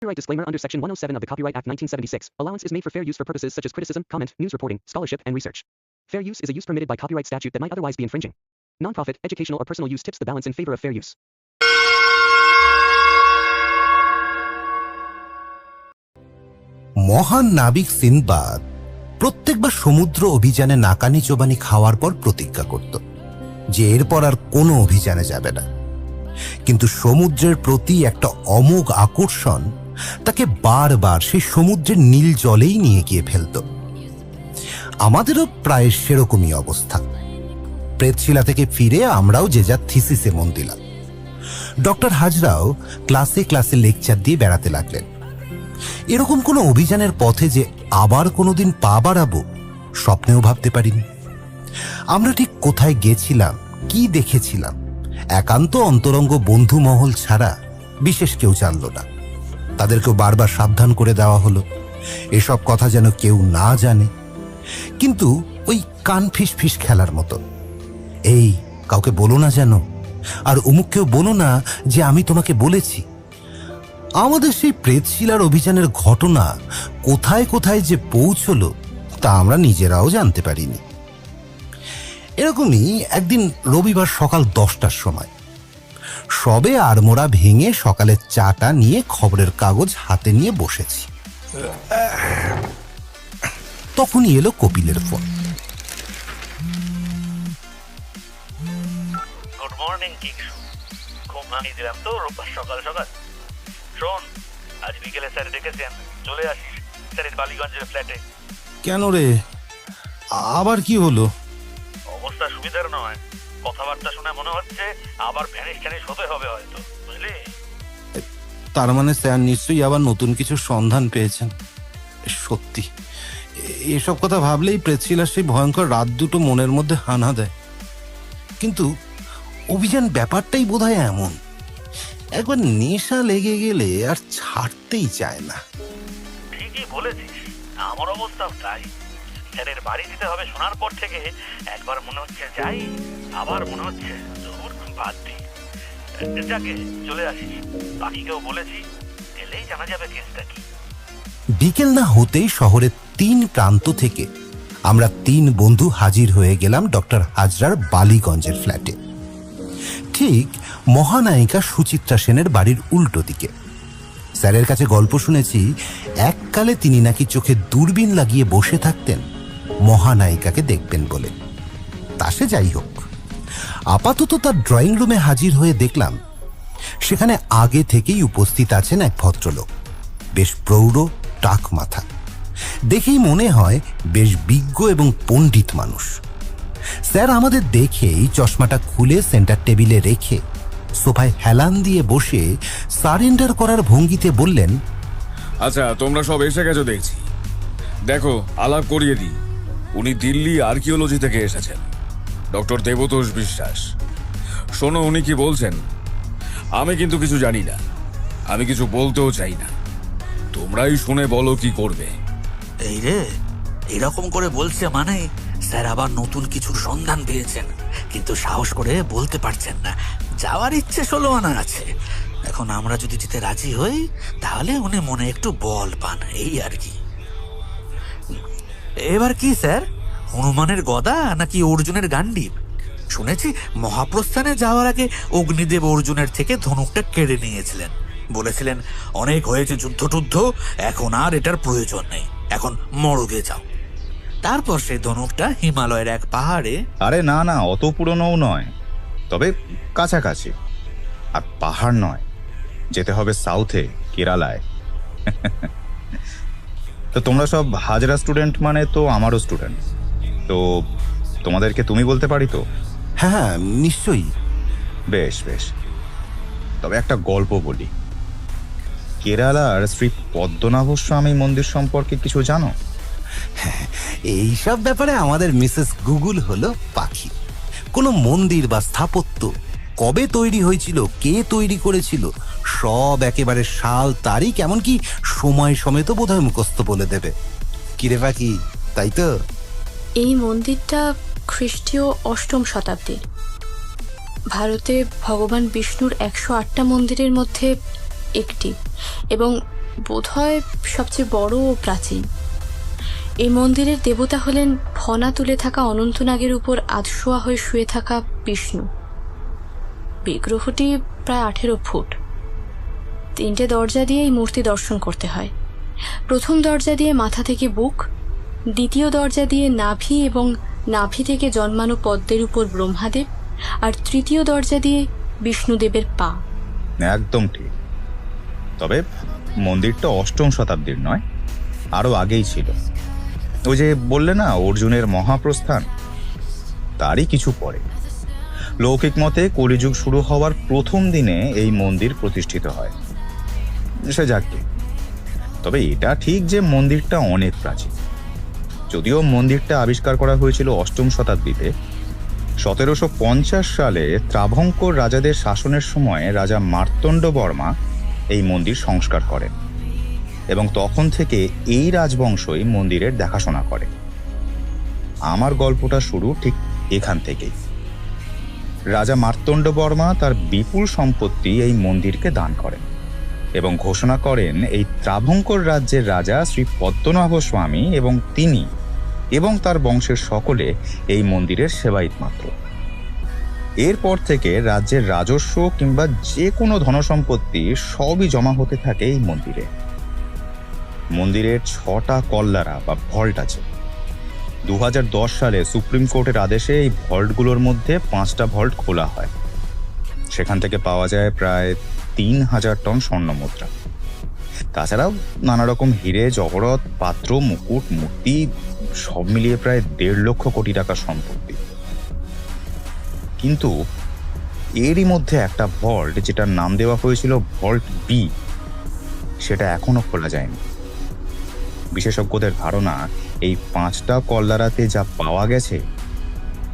Copyright disclaimer under Section 107 of the Copyright Act 1976. Allowance is made for fair use for purposes such as criticism, comment, news reporting, scholarship, and research. Fair use is a use permitted by copyright statute that might otherwise be infringing. Nonprofit, educational, or personal use tips the balance in favor of fair use. মহান নাবিক Sinbad প্রত্যেকবার সমুদ্র অভিযানে নাকানি চোবানি খাওয়ার পর প্রতিজ্ঞা করত যে এরপর আর কোনো অভিযানে যাবে না। কিন্তু সমুদ্রের প্রতি একটা অমোঘ আকর্ষণ তাকে বারবার সেই সমুদ্রের নীল জলেই নিয়ে গিয়ে ফেলত। আমাদেরও প্রায় সেরকমই অবস্থা। প্রেতশিলা থেকে ফিরে আমরাও যে যার থিসিসে মন দিলাম। ডক্টর হাজরাও ক্লাসে ক্লাসে লেকচার দিয়ে বেড়াতে লাগলেন। এরকম কোনো অভিযানের পথে যে আবার কোনোদিন পা বাড়াবো স্বপ্নেও ভাবতে পারিনি। আমরা ঠিক কোথায় গেছিলাম, কি দেখেছিলাম, একান্ত অন্তরঙ্গ বন্ধু মহল ছাড়া বিশেষ কেউ জানল না। তাদেরকেও বারবার সাবধান করে দেওয়া হলো এসব কথা যেন কেউ না জানে। কিন্তু ওই কান ফিস ফিস খেলার মতো, এই কাউকে বলো না যেন, আর অমুককেও বলো না যে আমি তোমাকে বলেছি। আমাদের সেই প্রেতশিলার অভিযানের ঘটনা কোথায় কোথায় যে পৌঁছলো তা আমরা নিজেরাও জানতে পারিনি। এরকমই একদিন রবিবার সকাল 10টার সময় সবে আড়মোড়া ভেঙে সকালের চাটা নিয়ে খবরের কাগজ হাতে নিয়ে বসেছি। তখনই এলো কপিলের ফোন। গুড মর্নিং কিংসু, ঘুম ভাঙিয়ে দিলাম তো রোববার সকাল সকাল। শোন, আজ বিকেলে স্যার ডেকেছেন, চলে আসিস স্যারের বালিগঞ্জের ফ্ল্যাটে। কেন রে, আবার কি হলো? অবস্থা সুবিধার নয়, কথাবার্তা শুনে মনে হচ্ছে আবার ভ্যানিশ ট্যানিশ হতে হবে হয়তো, বুঝলি? তার মানে স্যার নিশ্চয়ই আবার নতুন কিছু সন্ধান পেয়েছেন। সত্যি এসব কথা ভাবলেই প্রেতশিলার সেই ভয়ঙ্কর রাত দুটো মনের মধ্যে হানা দেয়। কিন্তু অভিযান ব্যাপারটাই বোধহয় এমন, একবার নেশা লেগে গেলে আর ছাড়তেই চায় না। ঠিকই বলেছিস, আমার অবস্থাও তাই। স্যারের বাড়ি দিতে হবে শোনার পর থেকে একবার মনে হচ্ছে যাই, আবার মনে হচ্ছে দূর বাদ দিই। যাকে চলে আসিস, বাকিকেও বলেছি, এলেই জানা যাবে কেসটা কি। বিকেল না হতেই শহরের 3 প্রান্ত থেকে আমরা 3 বন্ধু হাজির হয়ে গেলাম ডক্টর হাজরার বালিগঞ্জের ফ্ল্যাটে, ঠিক মহানায়িকা সুচিত্রা সেনের বাড়ির উল্টো দিকে। স্যারের কাছে গল্প শুনেছি এককালে তিনি নাকি চোখে দূরবীন লাগিয়ে বসে থাকতেন মহানায়িকাকে দেখবেন বলে। তা সে যাই হোক, আপাতত তার ড্রয়িং রুমে হাজির হয়ে দেখলাম সেখানে আগে থেকেই উপস্থিত আছেন এক ভদ্রলোক, বেশ প্রৌঢ়, টাক মাথা, দেখেই মনে হয় বেশ বিজ্ঞ এবং পণ্ডিত মানুষ। স্যার আমাদের দেখেই চশমাটা খুলে সেন্টার টেবিলে রেখে সোফায় হেলান দিয়ে বসে সারেন্ডার করার ভঙ্গিতে বললেন, আচ্ছা তোমরা সব এসে গেছো দেখছি, দেখো আলাপ করিয়ে দিই। উনি দিল্লি আর্কিওলজি থেকে এসেছেন, ডক্টর দেবতোষ বিশ্বাস। শোনো উনি কি বলছেন। আমি কিন্তু কিছু জানি না, আমি কিছু বলতেও চাই না, তোমরাই শুনে বলো কি করবে। এই রে, এরকম করে বলছে মানে স্যার আবার নতুন কিছুর সন্ধান পেয়েছেন, কিন্তু সাহস করে বলতে পারছেন না। যাওয়ার ইচ্ছে 16 আনা আছে। এখন আমরা যদি যেতে রাজি হই তাহলে উনি মনে একটু বল পান, এই আর কি। এবার কি স্যার, হনুমানের গদা নাকি অর্জুনের গান্ডীব? শুনেছি মহাপ্রস্থানে যাওয়ার আগে অগ্নিদেব অর্জুনের থেকে ধনুকটা কেড়ে নিয়েছিলেন, বলেছিলেন অনেক হয়েছে যুদ্ধ টুদ্ধ, এখন আর এটার প্রয়োজন নেই, এখন মর্গে যাও। তারপর সেই ধনুকটা হিমালয়ের এক পাহাড়ে। আরে না না, অত পুরনোও নয়, তবে কাছাকাছি। আর পাহাড় নয়, যেতে হবে সাউথে, কেরালায়। তো তোমরা সব হাজরা স্টুডেন্ট, মানে তো আমারও স্টুডেন্ট, তো তোমাদেরকে তুমি বলতে পারি তো? হ্যাঁ নিশ্চয়ই। বেশ বেশ, তবে একটা গল্প বলি। কেরালার শ্রী পদ্মনাভ স্বামী মন্দির সম্পর্কে কিছু জানো? এইসব ব্যাপারে আমাদের মিসেস গুগল হলো পাখি। কোনো মন্দির বা স্থাপত্য কবে তৈরি হয়েছিল, কে তৈরি করেছিল, সব একেবারে সাল তারিখ এমনকি সময় সমেত বোধহয় মুখস্থ বলে দেবে। কিরে পাখি, তাই তো? এই মন্দিরটা খ্রিস্টীয় 8ম শতাব্দীর। ভারতে ভগবান বিষ্ণুর 108টা মন্দিরের মধ্যে একটি, এবং বোধহয় সবচেয়ে বড় ও প্রাচীন। এই মন্দিরের দেবতা হলেন ফনা তুলে থাকা অনন্তনাগের উপর আধশোয়া হয়ে শুয়ে থাকা বিষ্ণু। বিগ্রহটি প্রায় 18 ফুট। 3টে দরজা দিয়ে এই মূর্তি দর্শন করতে হয়। প্রথম দরজা দিয়ে মাথা থেকে বুক, দ্বিতীয় দরজা দিয়ে নাভি এবং নাভি থেকে জন্মানো পদ্মের উপর ব্রহ্মাদেব, আর তৃতীয় দরজা দিয়ে বিষ্ণুদেবের পা। একদম ঠিক। তবে মন্দিরটা 8ম শতাব্দীর নয়, আরো আগেই ছিল। ওই যে বললে না অর্জুনের মহাপ্রস্থান, তারই কিছু পরে। লৌকিক মতে কলিযুগ শুরু হওয়ার প্রথম দিনে এই মন্দির প্রতিষ্ঠিত হয়। সে যাকে, তবে এটা ঠিক যে মন্দিরটা অনেক প্রাচীন। যদিও মন্দিরটা আবিষ্কার করা হয়েছিল 8ম শতাব্দীতে। 1750 সালে ত্রাভঙ্কর রাজাদের শাসনের সময় রাজা মার্তণ্ডবর্মা এই মন্দির সংস্কার করেন এবং তখন থেকে এই রাজবংশই মন্দিরের দেখাশোনা করে। আমার গল্পটা শুরু ঠিক এখান থেকেই। রাজা মার্তণ্ডবর্মা তার বিপুল সম্পত্তি এই মন্দিরকে দান করেন এবং ঘোষণা করেন এই ত্রাভঙ্কর রাজ্যের রাজা শ্রী পদ্মনাভ স্বামী এবং তিনি এবং তার বংশের সকলে এই মন্দিরের সেবায়িত মাত্র। এরপর থেকে রাজ্যের রাজস্ব কিংবা যে কোনো ধনসম্পত্তি সবই জমা হতে থাকে এই মন্দিরে। মন্দিরের 6টা কল্লারা বা ভল্ট আছে। 2010 সালে সুপ্রিম কোর্টের আদেশে এই ভল্টগুলোর মধ্যে 5টা ভল্ট খোলা হয়। সেখান থেকে পাওয়া যায় প্রায় 3000 টন স্বর্ণ মুদ্রা। তাছাড়াও নানা রকম হিরে জহরত, পাত্র, মুকুট, মূর্তি সব মিলিয়ে প্রায় 1.5 লক্ষ কোটি টাকার সম্পত্তি। কিন্তু এরই মধ্যে একটা ভল্ট, যেটার নাম দেওয়া হয়েছিল ভল্ট বি, সেটা এখনো খোলা যায়নি। বিশেষজ্ঞদের ধারণা এই 5টা কল্লারাতে যা পাওয়া গেছে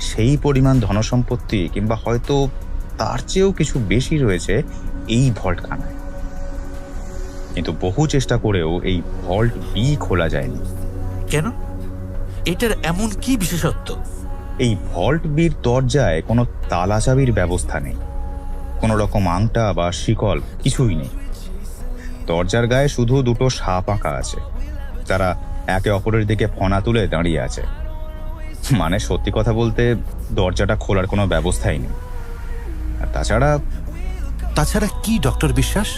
সেই পরিমাণ ধনসম্পত্তি কিংবা হয়তো তার চেয়েও কিছু বেশি রয়েছে এই ভল্টখানায়। কিন্তু বহু চেষ্টা করেও এই ভল্ট বি খোলা যায়নি। কেন? এটার এমন কি বিশেষত্ব? এই ভল্ট বির দরজায় কোনো তালা চাবির ব্যবস্থা নেই, কোনো রকম আংটা বা শিকল কিছুই নেই। দরজার গায়ে শুধু 2টো সাপ আঁকা আছে, তারা একে অপরের দিকে ফনা তুলে দাঁড়িয়ে আছে। মানে সত্যি কথা বলতে দরজাটা খোলার কোনো ব্যবস্থাই নেই। আর তাছাড়া কি ডক্টর বিশ্বাস?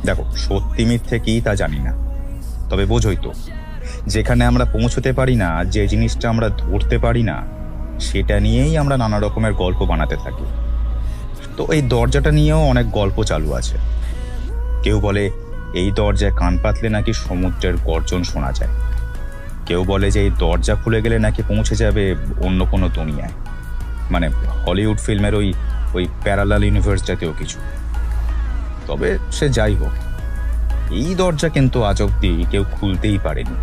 দেখো, সত্যি মিথ্যে কি তা জানি না, তবে বোঝোই তো, যেখানে আমরা পৌঁছতে পারি না, যে জিনিসটা আমরা ধরতে পারি না, সেটা নিয়েই আমরা নানা রকমের গল্প বানাতে থাকি। তো এই দরজাটা নিয়েও অনেক গল্প চালু আছে। কেউ বলে এই দরজায় কান পাতলে নাকি সমুদ্রের গর্জন শোনা যায়। কেউ বলে যে এই দরজা খুলে গেলে নাকি পৌঁছে যাবে অন্য কোনো দুনিয়ায়, মানে হলিউড ফিল্মের ওই প্যারালাল ইউনিভার্স জাতীয় কিছু। তবে সে যাই হোক, এই দরজা কিন্তু আজ অব্দি কেউ খুলতেই পারেনি।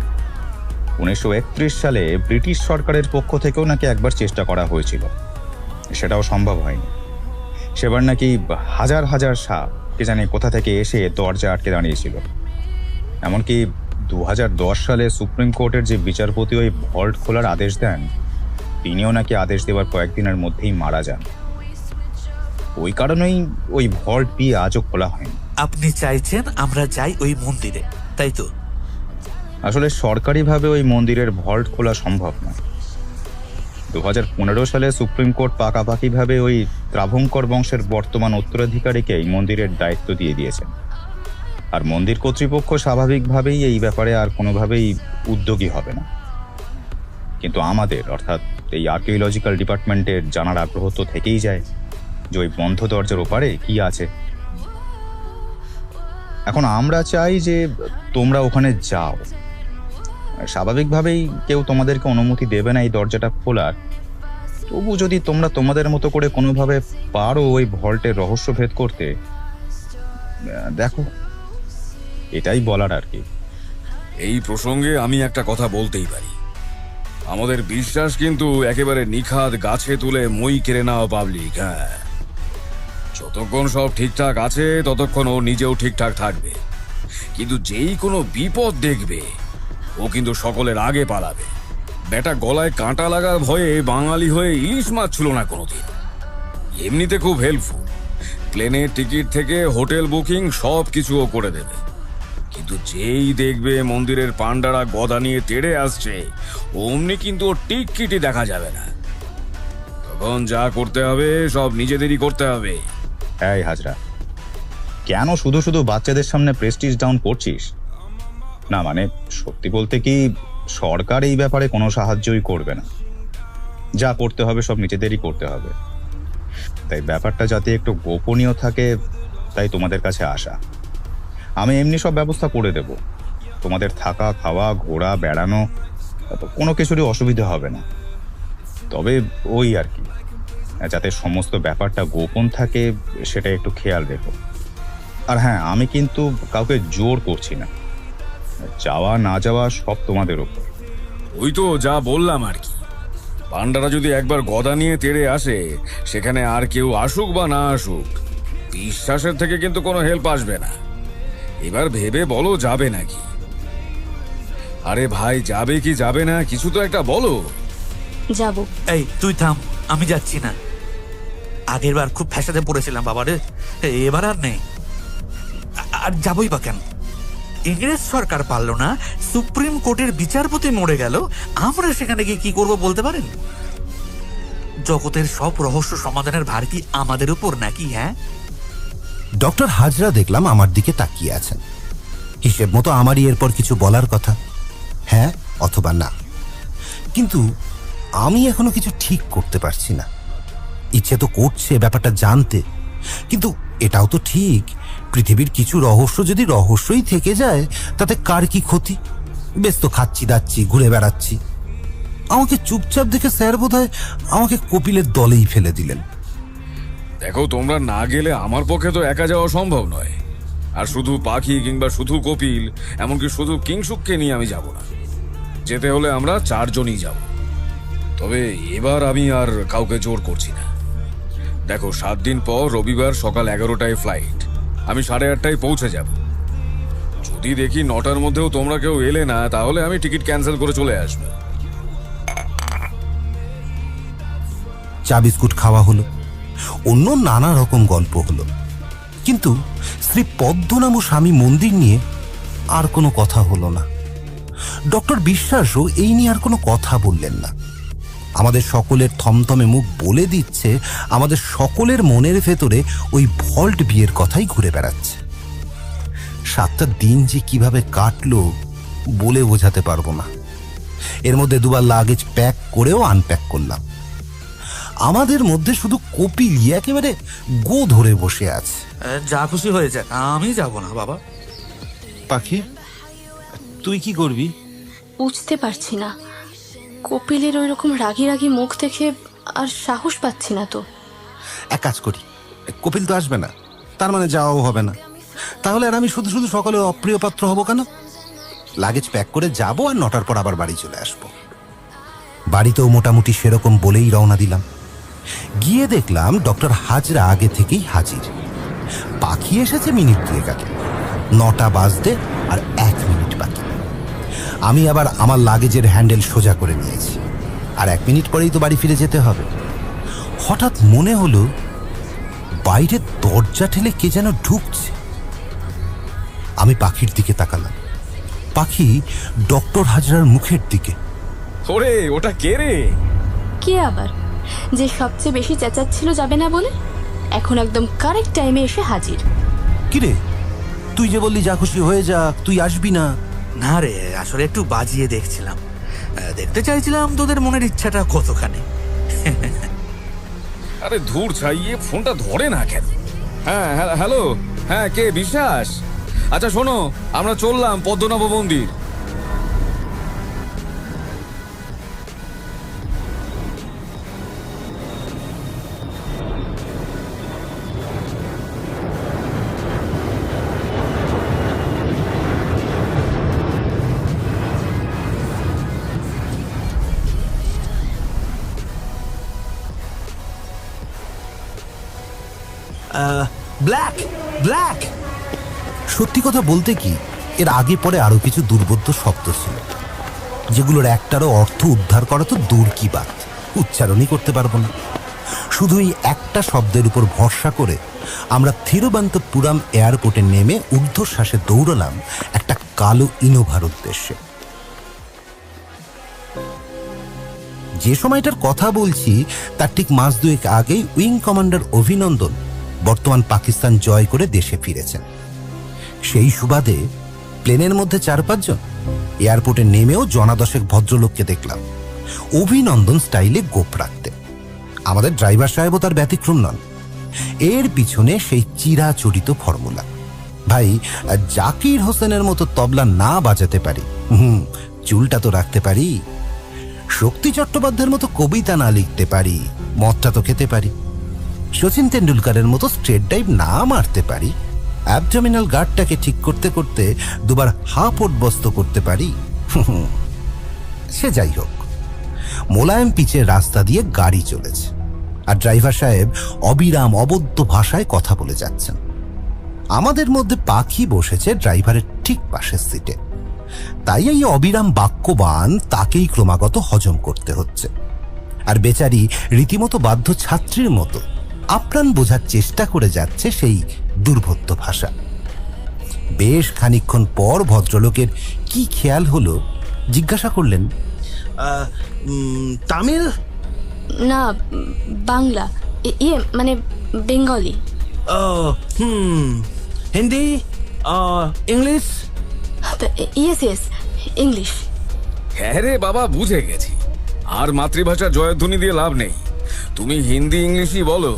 1931 সালে ব্রিটিশ সরকারের পক্ষ থেকেও নাকি একবার চেষ্টা করা হয়েছিল, সেটাও সম্ভব হয়নি। সেবার নাকি হাজার হাজার সাপ কে জানে কোথা থেকে এসে দরজা আটকে দাঁড়িয়েছিল। এমনকি 2010 সালে সুপ্রিম কোর্টের যে বিচারপতি ওই ভল্ট খোলার আদেশ দেন, তিনিও নাকি আদেশ দেওয়ার কয়েকদিনের মধ্যেই মারা যান। ওই কারণেই ওই ভল্ট বি আজও খোলা হয়নি। আপনি চাইছেন আমরা যাই ওই মন্দিরে, তাই তো? আসলে সরকারিভাবে ওই মন্দিরের ভল্ট খোলা সম্ভব নয়। 2015 সালে সুপ্রিম কোর্ট পাকাপাকিভাবে ওই ত্রাভঙ্কর বংশের বর্তমান উত্তরাধিকারীকে এই মন্দিরের দায়িত্ব দিয়ে দিয়েছেন। আর মন্দির কর্তৃপক্ষ স্বাভাবিকভাবেই এই ব্যাপারে আর কোনোভাবেই উদ্যোগী হবে না। কিন্তু আমাদের, অর্থাৎ এই আর্কিওলজিক্যাল ডিপার্টমেন্টের জানার আগ্রহ তো থেকেই যায় যে ওই বন্ধ দরজার ওপারে কি আছে। এখন আমরা চাই যে তোমরা ওখানে যাও। স্বাভাবিকভাবেই কেউ তোমাদেরকে অনুমতি দেবে না এই দরজাটা খোলার। তবু যদি তোমরা তোমাদের মতো করে কোনোভাবে পারো ওই ভল্টের রহস্য ভেদ করতে, দেখো, এটাই বলার আর কি। এই প্রসঙ্গে আমি একটা কথা বলতেই পারি। আমাদের বিশ্বাস কিন্তু একেবারে নিখাদ গাছে তুলে মই কেড়ে নেওয়া পাবলিক। হ্যাঁ, যতক্ষণ সব ঠিকঠাক আছে ততক্ষণ ও নিজেও ঠিকঠাক থাকবে, কিন্তু যেই কোনো বিপদ দেখবে ও কিন্তু সকলের আগে পালাবে। বেটা গলায় কাঁটা লাগার ভয়ে বাঙালি হয়ে ইলিশ মাছ ছিল না কোনোদিন। এমনিতে খুব হেল্পফুল, প্লেনের টিকিট থেকে হোটেল বুকিং সব কিছু ও করে দেবে। কিন্তু যেই দেখবে মন্দিরের পান্ডারা গদা নিয়ে তেড়ে আসছে, অমনি কিন্তু ওর টিকটিকি দেখা যাবে না। তখন যা করতে হবে সব নিজেদেরই করতে হবে। এই হাজরা, কেন শুধু শুধু বাচ্চাদের সামনে প্রেস্টিজ ডাউন করছিস? না মানে সত্যি বলতে কি, সরকার এই ব্যাপারে কোনো সাহায্যই করবে না। যা করতে হবে সব নিজেদেরই করতে হবে। তাই ব্যাপারটা যাতে একটু গোপনীয় থাকে, তাই তোমাদের কাছে আসা। আমি এমনি সব ব্যবস্থা করে দেব। তোমাদের থাকা, খাওয়া, ঘোরা, বেড়ানো কোনো কিছুরই অসুবিধা হবে না। তবে ওই আর কি, যাতে সমস্ত ব্যাপারটা গোপন থাকে সেটা একটু খেয়াল রেখো। আর হ্যাঁ, আমি কিন্তু কাউকে জোর করছি না। যাওয়া না যাওয়া সব তোমাদের ওপর। ওই তো যা বললাম আর কি, পান্ডারা যদি একবার গদা নিয়ে তেড়ে আসে, সেখানে আর কেউ আসুক বা না আসুক, বিশ্বাসের থেকে কিন্তু কোনো হেল্প আসবে না। এবার ভেবে বলো যাবে নাকি? আরে ভাই, যাবে কি যাবে না কিছু তো একটা বলো। যাব। এই তুই থাম, আমি যাচ্ছি না। আগের বার খুব ফ্যাসাদে পড়েছিলাম বাবারে, এবার আর নেই। আর যাবই বা কেন? ইংরেজ সরকার পারলো না, সুপ্রিম কোর্টের বিচারপতি মরে গেল, আমরা সেখানে গিয়ে কি করব বলতে পারেন? জগতের সব রহস্য সমাধানের ভার কি আমাদের উপর নাকি? হ্যাঁ, ডক্টর হাজরা দেখলাম আমার দিকে তাকিয়ে আছেন। হিসেব মতো আমারই এরপর কিছু বলার কথা, হ্যাঁ অথবা না। কিন্তু আমি এখনো কিছু ঠিক করতে পারছি না। ইচ্ছে তো করছে ব্যাপারটা জানতে, কিন্তু এটাও তো ঠিক, পৃথিবীর কিছু রহস্য যদি রহস্যই থেকে যায় তাতে কার কি ক্ষতি? বেশ তো খাচ্ছি দাচ্ছি, ঘুরে বেড়াচ্ছি। আমাকে চুপচাপ দেখে স্যার বোধহয় আমাকে কপিলের দলেই ফেলে দিলেন। দেখো, তোমরা না গেলে আমার পক্ষে তো একা যাওয়া সম্ভব নয়। আর শুধু পাখি কিংবা শুধু কপিল, এমনকি শুধু কিংসুককে নিয়ে আমি যাব না। যেতে হলে আমরা 4 জনই যাব। তবে এবার আমি আর কাউকে জোর করছি না। দেখো, 7 দিন পর রবিবার সকাল 11টায় ফ্লাইট, আমি 8:30টায় পৌঁছে যাব। যদি দেখি 9টার মধ্যেও তোমরা কেউ এলে না, তাহলে আমি টিকিট ক্যান্সেল করে চলে আসবো। চা বিস্কুট খাওয়া হলো, অন্য নানা রকম গল্প হলো, কিন্তু শ্রী পদ্মনাম ও স্বামী মন্দির নিয়ে আর কোনো কথা হলো না। ডক্টর বিশ্বাসও এই নিয়ে আর কোনো কথা বললেন না। আমাদের সকলের থমথমে মুখ বলে দিচ্ছে আমাদের সকলের মনের ভেতরে ওই ভল্ট বিয়ের কথাই ঘুরে বেড়াচ্ছে। 7টা দিন যে কিভাবে কাটলো বলে বোঝাতে পারবো না। এর মধ্যে 2বার লাগেজ প্যাক করেও আনপ্যাক করলাম। আমাদের মধ্যে শুধু কপিল একেবারে গো ধরে বসে আছে। যা খুশি হয়ে যাক, আমি যাব না বাবা। পাখি, তুই কি করবি? বুঝতে পারছি না, কপিলের ওই রকম রাগি রাগি মুখ দেখে আর সাহস পাচ্ছি না তো। এক কাজ করি, কপিল তো আসবে না, তার মানে যাওয়াও হবে না। তাহলে আর আমি শুধু শুধু সকালে অপ্রিয় পাত্র হব কেন? লাগেজ প্যাক করে যাব আর 9টার পর আবার বাড়ি চলে আসবো। বাড়িতেও মোটামুটি সেরকম বলেই রওনা দিলাম। গিয়ে দেখলাম ডক্টর হাজরা আগে থেকেই হাজির। পাখি এসেছে মিনিট 2 আগে। 9টা বাজতে আর 1 মিনিট বাকি। আমি আবার আমার লাগেজের হ্যান্ডেল সোজা করে নিয়েছি, আর 1 মিনিট পরেই তো বাড়ি ফিরে যেতে হবে। হঠাৎ মনে হলো বাইরে দরজা ঠেলে কে যেন ঢুকছে। আমি পাখির দিকে তাকালাম। পাখি ডক্টর হাজরার মুখের দিকে। ওরে, ওটা কে রে? কে আবার? যে সবচেয়ে বেশি চেঁচাচ্ছিল যাবে না বলে, এখন একদম কারেক্ট টাইমে এসে হাজির। কিরে, তুই যে বললি যা খুশি হয়ে যাক, তুই আসবি না? না রে, আসলে একটু বাজিয়ে দেখছিলাম, দেখতে চাইছিলাম তোদের মনের ইচ্ছাটা কতখানি। আরে ধুর ছাইয়ে, ফোনটা ধরে না কেন? হ্যাঁ হ্যালো, হ্যাঁ কে? বিশ্বাস? আচ্ছা শোনো, আমরা চললাম পদ্মনাভ মন্দির। Black black. সত্যি কথা বলতে কি, এর আগে পরে আরো কিছু দুর্বোধ্য শব্দ ছিল, যেগুলোর একটারও অর্থ উদ্ধার করা তো দূর কি বাত, উচ্চারণই করতে পারবো না। শুধুই একটা শব্দের উপর ভরসা করে আমরা থিরুবন্তপুরম এয়ারপোর্টে নেমে ঊর্ধ্বশ্বাসে দৌড়লাম একটা কালো ইনোভার উদ্দেশ্যে। যে সময়টার কথা বলছি তার ঠিক মাস দুয়েক আগেই উইং কমান্ডার অভিনন্দন বর্তমান পাকিস্তান জয় করে দেশে ফিরেছেন। সেই সুবাদে প্লেনের মধ্যে 4-5 জন, এয়ারপোর্টে নেমেও জনাদশেক ভদ্রলোককে দেখলাম অভিনন্দন স্টাইলে গোপ রাখতে। আমাদের ড্রাইভার সাহেবও তার ব্যতিক্রম নন। এর পিছনে সেই চিরাচরিত ফর্মুলা, ভাই জাকির হোসেনের মতো তবলা না বাজাতে পারি, চুলটা তো রাখতে পারি। শক্তি চট্টোপাধ্যায়ের মতো কবিতা না লিখতে পারি, মদটা তো খেতে পারি। সচিন তেন্ডুলকারের মতো স্ট্রেট ডাইভ না মারতে পারি, অ্যাবডোমিনাল গার্ডটাকে ঠিক করতে করতে দুবার হাফ ওটবস্ত করতে পারি। সে যাই হোক, মোলায়েম পিচের রাস্তা দিয়ে গাড়ি চলেছে আর ড্রাইভার সাহেব অবিরাম অবদ্ধ ভাষায় কথা বলে যাচ্ছেন। আমাদের মধ্যে পাখি বসেছে ড্রাইভারের ঠিক পাশের সিটে, তাই এই অবিরাম বাক্যবান তাকেই ক্রমাগত হজম করতে হচ্ছে। আর বেচারি রীতিমতো বাধ্য ছাত্রীর মতো আপ্রাণ বোঝার চেষ্টা করে যাচ্ছে সেই দুর্বোধ্য ভাষা। বেশ খানিকক্ষণ পর ভদ্রলোকের কি খেয়াল হলো জিজ্ঞাসা করলেন, তামিল? না, বাংলা, মানে Bengali. Hindi? English? Yes, English. হ্যাঁ রে বাবা, বুঝে গেছি। আর মাতৃভাষা জয়ধ্বনি দিয়ে লাভ নেই, তুমি হিন্দি ইংলিশই বলো।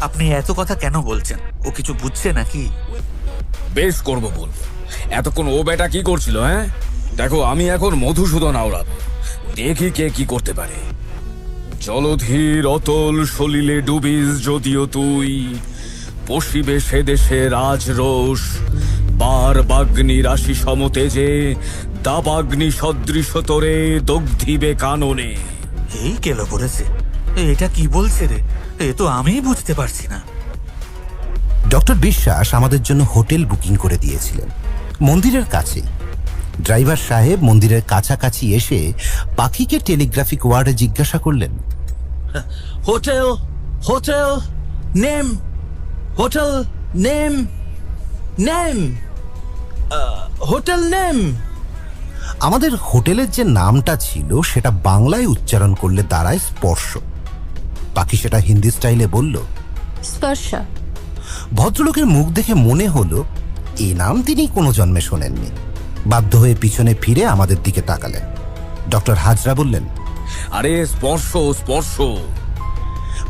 আপনি এত কথা কেন বলছেন? ও কিছু বুঝছে নাকি? বেশ করবো বলবো। এতক্ষণ ও বেটা কি করছিল? হ্যাঁ দেখো, আমি এখন মধুসূদন আওড়াবো, দেখি কে কি করতে পারে। জলধীর অতল সলিলে ডুবিস যদিও তুই, পশিবে সে দেশে রাজরোষ, বার বাগ্নি রাশি সমতেজে, দাবাগ্নি সদৃশ তোরে দগ্ধিবে কাননে। এই কেলো করেছে, এটা কি বলছে রে? এ তো আমিই বুঝতে পারছি না। ডক্টর বিশ্বাস আমাদের জন্য হোটেল বুকিং করে দিয়েছিলেন মন্দিরের কাছে। ড্রাইভার সাহেব মন্দিরের কাছাকাছি এসে পাখিকে টেলিগ্রাফিক ওয়ার্ডে জিজ্ঞাসা করলেন, hotel hotel name, hotel name, name, hotel name. আমাদের হোটেলের যে নামটা ছিল সেটা বাংলায় উচ্চারণ করলে দাঁড়ায় স্পর্শ। পাখি সেটা হিন্দি স্টাইলে বলল স্পর্শা। ভদ্রলোকের মুখ দেখে মনে হলো এ নাম তিনি কোনো জন্মে শোনেননি। বাধ্য হয়ে পিছনে ফিরে আমাদের দিকে তাকালেন। ডক্টর হাজরা বললেন, আরে স্পর্শ স্পর্শ।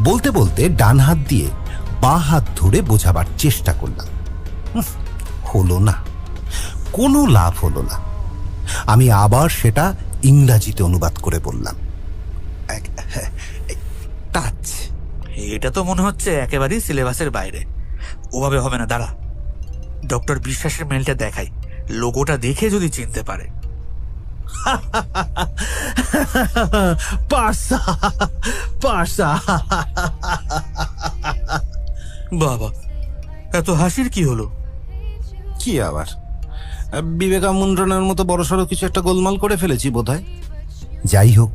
বলতে বলতে ডান হাত দিয়ে বাঁ হাত ধরে বোঝাবার চেষ্টা করলাম। হলো না, কোনো লাভ হলো না। আমি আবার সেটা ইংরাজিতে অনুবাদ করে বললাম, টাচ। এটা তো মনে হচ্ছে একেবারেই সিলেবাসের বাইরে। ওভাবে হবে না, দাঁড়া, ডক্টর বিশ্বাসের মেলটা দেখাই, লোগোটা দেখে যদি চিনতে পারে। পার্সা, পার্সা। বাবা, এত হাসির কি হলো? কি আবার, বিবেকামুন্ডনের মতো বড়সড় কিছু একটা গোলমাল করে ফেলেছি বোধহয়। যাই হোক,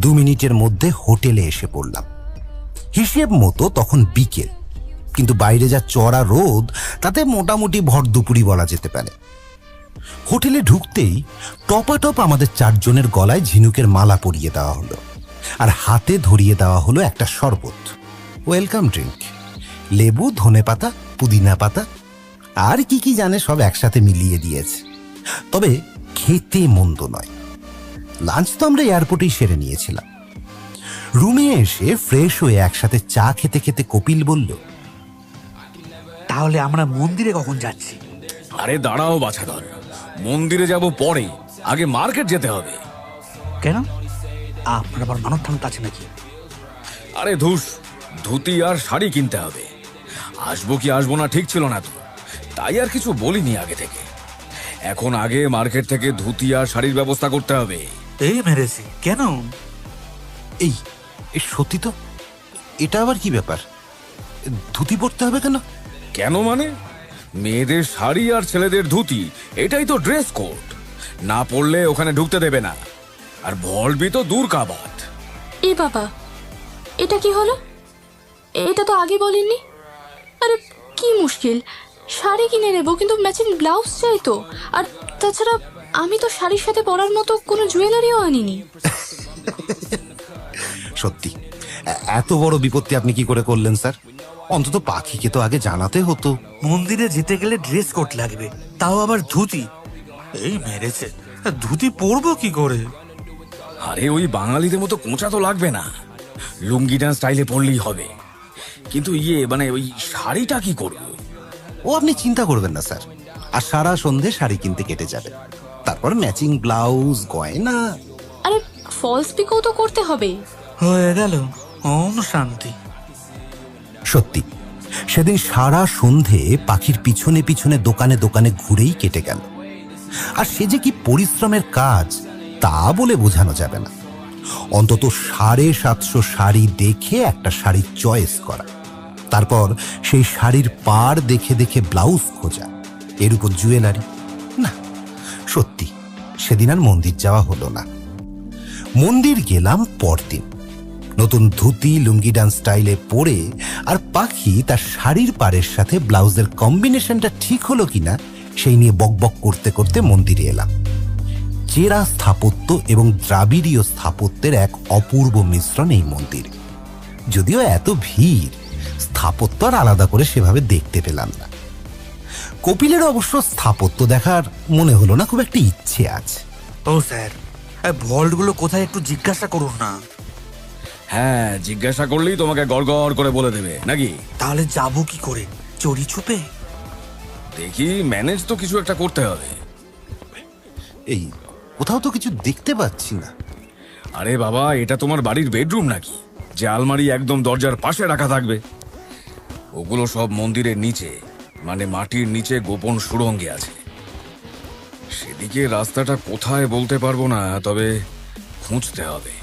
2 মিনিটের মধ্যে হোটেলে এসে পড়লাম। হিসেব মতো তখন বিকেল, কিন্তু বাইরে যা চড়া রোদ তাতে মোটামুটি ভর দুপুরই বলা যেতে পারে। হোটেলে ঢুকতেই টপাটপ আমাদের 4 জনের গলায় ঝিনুকের মালা পরিয়ে দেওয়া হলো, আর হাতে ধরিয়ে দেওয়া হলো একটা শরবত, ওয়েলকাম ড্রিঙ্ক। লেবু, ধনেপাতা, পুদিনা পাতা আর কি কি জানে সব একসাথে মিলিয়ে দিয়েছে। তবে খেতে মন্দ নয়। লাঞ্চ তো আমরা এয়ারপোর্টেই সেরে নিয়েছিলাম। রুমে এসে ফ্রেশ হয়ে একসাথে চা খেতে খেতে কপিল বলল, তাহলে আমরা মন্দিরে কখন যাচ্ছি? আরে দাঁড়াও বাছাধর, মন্দিরে যাব পরে, আগে মার্কেট যেতে হবে। কেন? আপনার আবার মানব ঠান্ডা আছে নাকি? আরে ধুস, ধুতি আর শাড়ি কিনতে হবে। আসবো কি আসবো না ঠিক ছিল না তো, তাই আর কিছু বলিনি আগে থেকে। এখন আগে মার্কেট থেকে ধুতি আর শাড়ির ব্যবস্থা করতে হবে। এই মেরেছি কেন? এই সত্যি তো, এটা আবার কি ব্যাপার? ধুতি পরতে হবে কেন? কেন মানে, মেয়েদের শাড়ি আর ছেলেদের ধুতি, এটাই তো ড্রেস কোড। না পরলে ওখানে ঢুকতে দেবে না। আর ভলবি তো দূর কাবাত। এ বাবা, এটা কি হলো? এটা তো আগে বলেননি। আরে কি মুশকিল, শাড়ি কিনে নেবো কিন্তু ম্যাচিং ব্লাউজ চাই তো। আর তাছাড়া আমি তো শাড়ির সাথে পরার মতো কোনো জুয়েলারিও আনিনি। সত্যি এত বড় বিপত্তি আপনি কি করে করলেন স্যার? অন্তত পাখিকে তো আগে জানাতে হতো। মন্দিরে যেতে গেলে ড্রেস কোড লাগবে, তাও আবার ধুতি। এই মেরেছে, ধুতি পরবো কি করে? আরে ওই বাঙালিদের মতো কোঁচা তো লাগবে না, লুঙ্গি ডান্স স্টাইলে পরলেই হবে। কিন্তু মানে ওই শাড়িটা কি করবো? ও আপনি চিন্তা করবেন না স্যার, আর সারা সন্ধে শাড়ি কিনতে কেটে যাবে, তারপর ম্যাচিং ব্লাউজ, গয়না। আরে ফলস পিকও তো করতে হবে। হয়ে গেল, ওম শান্তি। সত্যি সেদিন সারা সন্ধে পাখির পিছনে পিছনে দোকানে দোকানে ঘুরেই কেটে গেল। আর সে যে কি পরিশ্রমের কাজ তা বলে বোঝানো যাবে না। অন্তত 750 শাড়ি দেখে একটা শাড়ির চয়েস করা, তারপর সেই শাড়ির পাড় দেখে দেখে ব্লাউজ খোঁজা, এর উপর জুয়েলারি। না সত্যি সেদিন আর মন্দির যাওয়া হলো না। মন্দির গেলাম পরদিন, নতুন ধুতি লুঙ্গি ডান্স স্টাইলে পরে, আর পাখি তার শাড়ির পাড়ের সাথে ব্লাউজের কম্বিনেশনটা ঠিক হলো কিনা সেই নিয়ে বকবক করতে করতে মন্দিরে এলাম। চেরা স্থাপত্য এবং দ্রাবিড়ীয় স্থাপত্যের এক অপূর্ব মিশ্রণ এই মন্দির। যদিও এত ভিড়, স্থাপত্য আর আলাদা করে সেভাবে দেখতে পেলাম না। কপিলের অবশ্য স্থাপত্য দেখার মনে হলো না খুব একটা ইচ্ছে আছে। ও স্যার, ভল্টগুলো কোথায় একটু জিজ্ঞাসা করুন না। হ্যাঁ, জিজ্ঞাসা করলেই তোমাকে গড়গড় করে বলে দেবে নাকি? তাহলে যাবো কি করে, চোরি ছুপে? দেখি, ম্যানেজ তো কিছু একটা করতে হবে। এই কোথাও তো কিছু দেখতে পাচ্ছি না। আরে বাবা, এটা তোমার বাড়ির বেডরুম নাকি যে আলমারি একদম দরজার পাশে রাখা থাকবে? ওগুলো সব মন্দিরের নিচে, মানে মাটির নিচে গোপন সুড়ঙ্গে আছে। সেদিকে রাস্তাটা কোথায় বলতে পারবো না, তবে খুঁজতে হবে।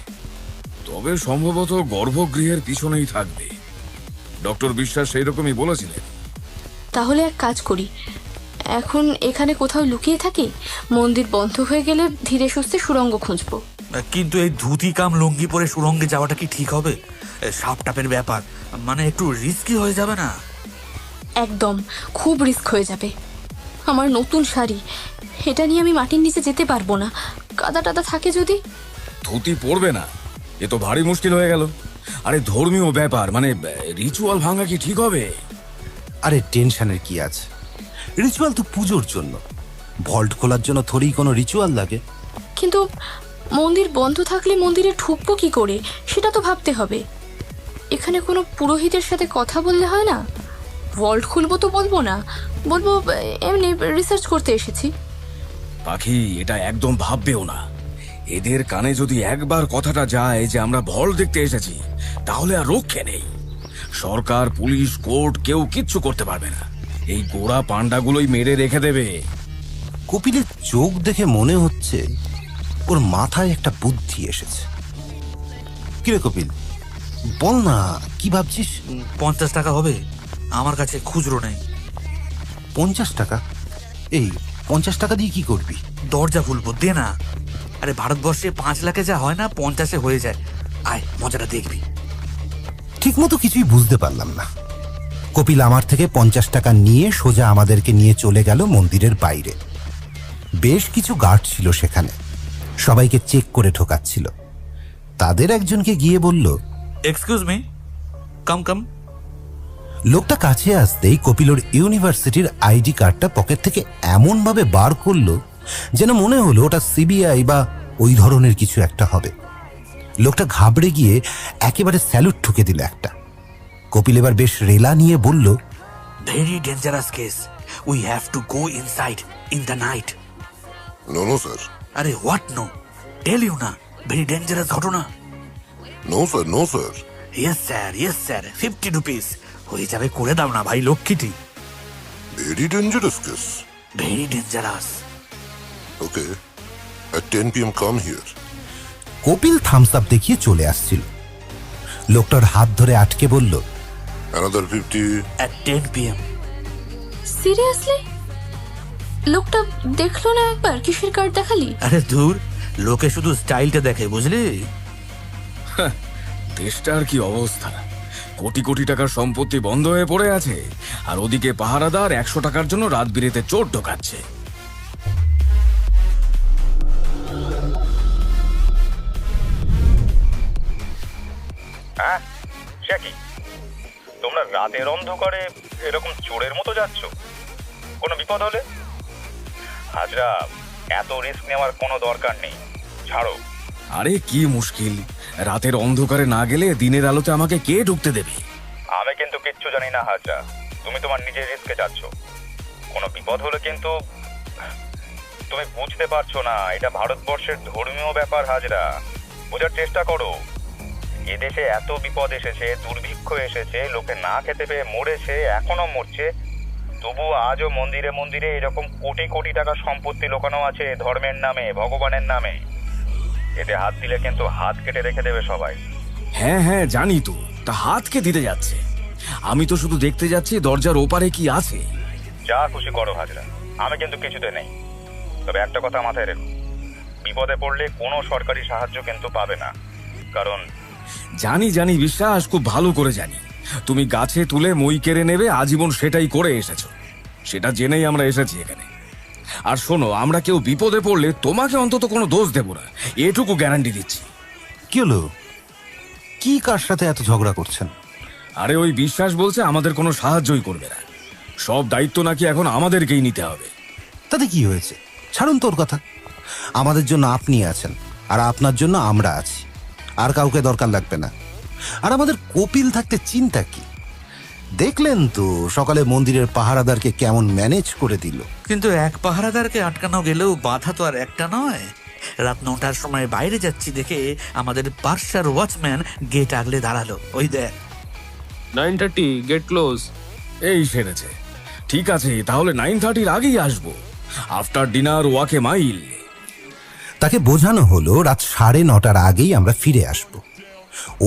তবে সম্ভবত গর্ভগৃহের পিছনেই থাকবে। ডক্টর বিশ্বাস সেই রকমই বলেছিলেন। তাহলে এক কাজ করি, এখন এখানে কোথাও লুকিয়ে থাকি, মন্দির বন্ধ হয়ে গেলে ধীরে সুস্থে সুড়ঙ্গ খুঁজবো। কিন্তু এই ধুতি কাম লুঙ্গি পরে সুড়ঙ্গে যাওয়াটা কি ঠিক হবে? সাপ টাপের ব্যাপার, মানে একটু রিস্কি হয়ে যাবে না? একদম, খুব রিস্ক হয়ে যাবে। আমার নতুন শাড়ি, এটা নিয়ে আমি মাটির নিচে যেতে পারবো না। কাদা টাদা থাকে যদি। ধুতি পড়বে না, এ তো ভারী মুশকিল হয়ে গেল। আরে ধর্মীয় ব্যাপার, মানে রিচুয়াল ভাঙা কি ঠিক হবে? আরে টেনশনের কি আছে, রিচুয়াল তো পুজোর জন্য, ভল্ট খোলার জন্য থোড়ি কোনো রিচুয়াল লাগে। কিন্তু মন্দির বন্ধ থাকলে মন্দিরে ঢুকবো কি করে সেটা তো ভাবতে হবে। এখানে কোনো পুরোহিতের সাথে কথা বললে হয় না? ভল্ট খুলবো তো বলবো না, বলবো এমনি রিসার্চ করতে এসেছি। পাখি, এটা একদম ভাববেও না। এদের কানে যদি একবার কথাটা যায় যে আমরা ভল্ট দেখতে এসেছি, তাহলে আর রক্ষে নেই। সরকার, পুলিশ, কোর্ট কেউ কিচ্ছু করতে পারবে না। এই গোড়া পান্ডাগুলোই মেরে রেখে দেবে। কপিলের চোখ দেখে মনে হচ্ছে ওর মাথায় একটা বুদ্ধি এসেছে। কিরে কপিল, বল না কি ভাবছিস? 50 টাকা হবে? আমার কাছে খুচরো নেই। 50 টাকা? এই 50 টাকা দিয়ে কি করবি? দরজা খুলবো, দে না। আরে ভারতবর্ষে 5 লাখে যা হয় না, 50-এ হয়ে যায়। আয়, মজাটা দেখবি। ঠিক মতো কিছুই বুঝতে পারলাম না। কপিল আমার থেকে 50 টাকা নিয়ে সোজা আমাদেরকে নিয়ে চলে গেল মন্দিরের বাইরে। বেশ কিছু গার্ড ছিল সেখানে, সবাইকে চেক করে ঢোকাচ্ছিল। তাদের একজনকে গিয়ে বলল, এক্সকিউজ মি, কাম কাম। লোকটা কাছে আসতেই কপিলর ইউনিভার্সিটির আইডি কার্ডটা পকেট থেকে এমন ভাবে বার করলো যেন মনে হলো ওটা সিবিআই বা ওই ধরনের কিছু একটা হবে। লোকটা ঘাবড়ে গিয়ে একেবারে স্যালুট ঠুকে দিল একটা। কপিল এবার বেশ রেলা নিয়ে বলল, very dangerous case, we have to go inside in the night. No, sir. আরে হোয়াট নো? টেল ইউ না, ভেরি ডেঞ্জারাস ঘটনা। No, sir. No, sir. Yes sir, yes sir, 50 rupees হয়ে যাবে, করে দাও না ভাই, লক্ষ্মীটি। Very dangerous case. Very dangerous. Okay. At 10 p.m. come here. Kapil thumbs up দেখিয়ে চলে আসছিল। লোকটার হাত ধরে আটকে বলল, Another 50. At 10 p.m. সিরিয়াসলি? লোকটা দেখলো না একবার? কিসের কার্ড দেখালি? আরে দূর, লোকে শুধু স্টাইলটা দেখে, বুঝলি? দেশটার কি অবস্থা! কোটি কোটি টাকার সম্পত্তি বন্ধ হয়ে পড়ে আছে, আর ওদিকে পাহারাদার 100 টাকার জন্য রাত বিরেতে চোর ঢোকাচ্ছে। হ্যাঁ, সে কি? তোমরা রাতের অন্ধকারে এরকম চোরের মতো যাচ্ছ? কোনো বিপদ হলে? হাজরা, এত রিস্ক নেওয়ার কোনো দরকার নেই, ছাড়ো। আরে কি মুশকিল, রাতের অন্ধকারে না গেলে দিনের আলোতে আমাকে কে ঢুকতে দেবে? আমি কিন্তু কিচ্ছু জানি না হাজরা, তুমি তোমার নিজের রিস্কে যাচ্ছ। কোনো বিপদ হলে কিন্তু তুমি বুঝতে পারছো না, এটা ভারতবর্ষের ধর্মীয় ব্যাপার হাজরা, বোঝার চেষ্টা করো। এদেশে এত বিপদ এসেছে, দুর্ভিক্ষ এসেছে, লোকে না খেতে পেয়ে মরেছে, এখনো মরছে, তবুও আজও মন্দিরে মন্দিরে এরকম কোটি কোটি টাকা সম্পত্তি লোকানো আছে ধর্মের নামে, ভগবানের নামে। এতে হাত দিলে কিন্তু হাত কেটে রেখে দেবে সবাই। হ্যাঁ হ্যাঁ জানি তো, তা হাত কে দিতে যাচ্ছে? আমি তো শুধু দেখতে যাচ্ছি দরজার ওপারে কি আছে। যা খুশি করো হাজরা, আমি কিন্তু কিছুতে নেই। তবে একটা কথা মাথায় রেখো, বিপদে পড়লে কোনো সরকারি সাহায্য কিন্তু পাবে না, কারণ জানি জানি বিশ্বাস, খুব ভালো করে জানি। তুমি গাছে তুলে মই কেড়ে নেবে, আজীবন সেটাই করে এসেছো, সেটা জেনেই আমরা এসেছি এখানে। আর শোনো, আমরা কেউ বিপদে পড়লে তোমাকে অন্তত কোনো দোষ দেব না, এটুকু গ্যারান্টি দিচ্ছি। কি হলো? কি কার সাথে এত ঝগড়া করছেন? আরে ওই বিশ্বাস বলছে আমাদের কোনো সাহায্যই করবে না, সব দায়িত্ব নাকি এখন আমাদেরকেই নিতে হবে। তাতে কি হয়েছে? ছাড়ুন তোর কথা। আমাদের জন্য আপনি আছেন, আর আপনার জন্য আমরা আছি, আর কাউকে দরকার লাগবে না। আর আমাদের কপিল থাকতে চিন্তা কি? দেখলেন তো সকালে মন্দিরের পাহারাদারকে কেমন ম্যানেজ করে দিল। কিন্তু এক পাহারাদারকে আটকানো গেলেও বাধা তো আর একটা নয়। রাত 9টার সময় বাইরে যাচ্ছি দেখে আমাদের পার্সার ওয়াচম্যান গেট আগলে দাঁড়ালো। ওই দেখ, 9:30 গেট ক্লোজ। এই সেরেছে। ঠিক আছে, তাহলে 9:30-র আগেই আসবো, আফটার ডিনার ওয়াকে মাইল। তাকে বোঝানো হলো রাত 9:30-র আগেই আমরা ফিরে আসব।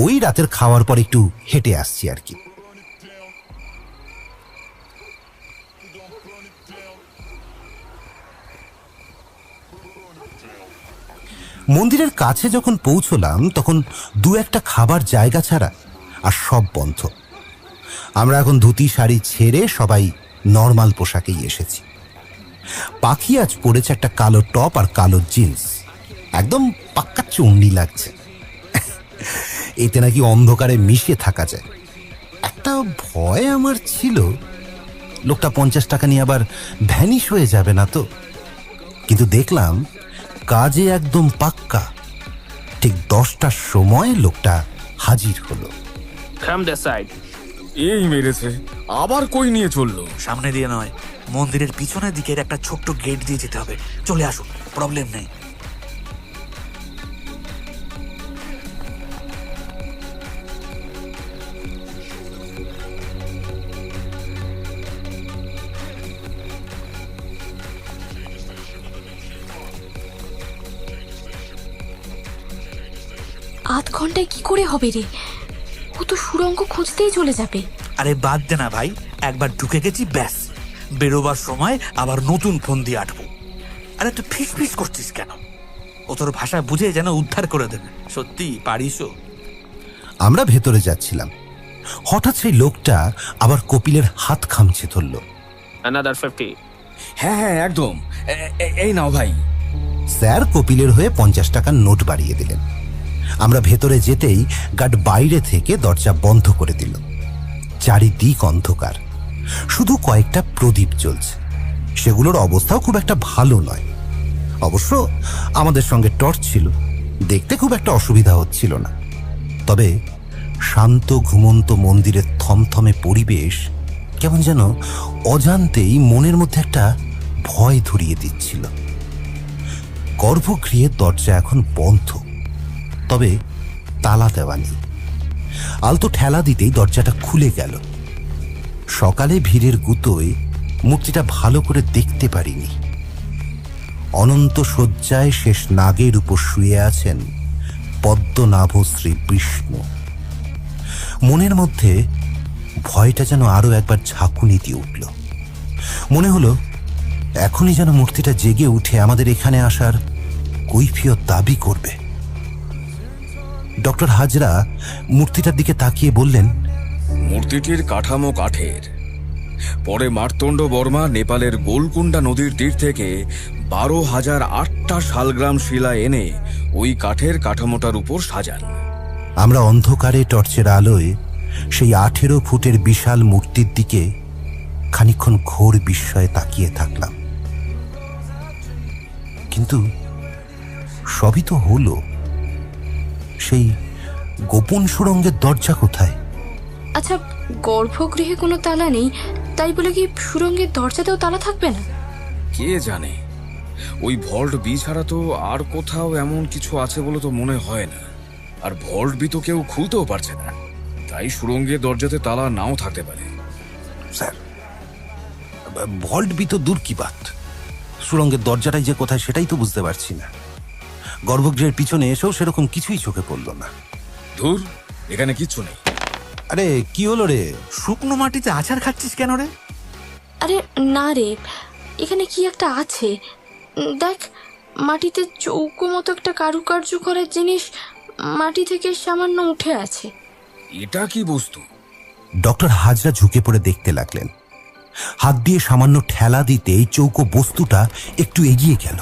ওই রাতের খাওয়ার পর একটু হেঁটে আসছি আর কি। মন্দিরের কাছে যখন পৌঁছলাম তখন দু একটা খাবার জায়গা ছাড়া আর সব বন্ধ। আমরা এখন ধুতি শাড়ি ছেড়ে সবাই নর্মাল পোশাকেই এসেছি। পাখি আজ পরেছে একটা কালো টপ আর কালো জিন্স, একদম পাক্কা চণ্ডী লাগছে। এতে নাকি অন্ধকারে মিশে থাকা যায়। একটা ভয় আমার ছিল, লোকটা 50 টাকা নিয়ে আবার ভ্যানিশ হয়ে যাবে না তো। কিন্তু দেখলাম কাজে একদম পাক্কা। ঠিক 10টার সময় লোকটা হাজির হলো। Come the side. এই মেরেছে, আবার কই নিয়ে চললো? সামনে দিয়ে নয়, মন্দিরের পিছনের দিকের একটা ছোট্ট গেট দিয়ে যেতে হবে। চলে আসুন, প্রবলেম নেই। আধ ঘন্টায় কি করে হবে রে? ও তো সুড়ঙ্গ খুঁজতেই চলে যাবে। আরে বাদ দে না ভাই, একবার ঢুকে গেছি ব্যাস, বেরোবার সময় আবার নতুন ফোন দিয়ে আটবো। আরে তুই ফিস ফিস করছিস কেন? ও তোর ভাষা বুঝে যেন উদ্ধার করে দেবে। সত্যি পারিসও? আমরা ভেতরে যাচ্ছিলাম, হঠাৎ সেই লোকটা আবার কপিলের হাত খামছে ধরল। another 50। হ্যাঁ হ্যাঁ একদম, এই নাও ভাই। স্যার কপিলের হয়ে 50 টাকার নোট বাড়িয়ে দিলেন। আমরা ভেতরে যেতেই গার্ড বাইরে থেকে দরজা বন্ধ করে দিল। চারিদিক অন্ধকার, শুধু কয়েকটা প্রদীপ জ্বলছে। সেগুলোর অবস্থাও খুব একটা ভালো নয়। অবশ্য আমাদের সঙ্গে টর্চ ছিল, দেখতে খুব একটা অসুবিধা হচ্ছিল না। তবে শান্ত ঘুমন্ত মন্দিরের থমথমে পরিবেশ কেমন যেন অজান্তেই মনের মধ্যে একটা ভয় ধরিয়ে দিচ্ছিল। গর্ভগৃহের দরজা এখন বন্ধ, তবে তালা দেওয়া নেই। আলতো ঠেলা দিতেই দরজাটা খুলে গেল। সকালে ভিড়ের গুতোয় মূর্তিটা ভালো করে দেখতে পারিনি। অনন্ত শয্যায় শেষ নাগের উপর শুয়ে আছেন পদ্মনাভ শ্রী বিষ্ণু। মনের মধ্যে ভয়টা যেন আরো একবার ঝাঁকুনি দিয়ে উঠল। মনে হলো এখনই যেন মূর্তিটা জেগে উঠে আমাদের এখানে আসার কৈফিয়ত দাবি করবে। ডক্টর হাজরা মূর্তিটার দিকে তাকিয়ে বললেন, মূর্তিটির কাঠামো কাঠের। পরে মার্তণ্ড বর্মা নেপালের গোলকুন্ডা নদীর তীর থেকে 12,008টা শালগ্রাম শিলা এনে ওই কাঠের কাঠামোটার উপর সাজান। আমরা অন্ধকারে টর্চের আলোয় সেই 18 ফুটের বিশাল মূর্তির দিকে খানিকক্ষণ ঘোর বিস্ময়ে তাকিয়ে থাকলাম। কিন্তু সবই তো হলো, সেই গোপন সুড়ঙ্গের দরজা কোথায়? আচ্ছা, গর্ভগৃহে কোনো তালা নেই, তাই বলে কি সুড়ঙ্গের দরজাতেও তালা থাকবে না? কে জানে, ওই ভল্ট বি ছাড়া তো আর কোথাও এমন কিছু আছে বলে তো মনে হয় না। আর ভল্ট বি তো কেউ খুলতেও পারছে না, তাই সুড়ঙ্গের দরজাতে তালা নাও থাকতে পারে। স্যার, ভল্ট বি তো দূর কি বাত, সুড়ঙ্গের দরজাটাই যে কোথায় সেটাই তো বুঝতে পারছি না। গর্ভগৃহের পিছনে এসেও সেরকম কিছুই চোখে পড়ল না। ধুর, এখানে কিচ্ছু নেই। আরে কি হলো রে? শুকনো মাটিতে আছাড় খাচ্ছিস কেন রে? আরে না রে, এখানে কি একটা আছে দেখ। মাটিতে চৌকো মতো একটা কারুকার্য করার জিনিস মাটি থেকে সামান্য উঠে আছে। এটা কি বস্তু? ডক্টর হাজরা ঝুঁকে পড়ে দেখতে লাগলেন। হাত দিয়ে সামান্য ঠেলা দিতে এই চৌকো বস্তুটা একটু এগিয়ে গেল।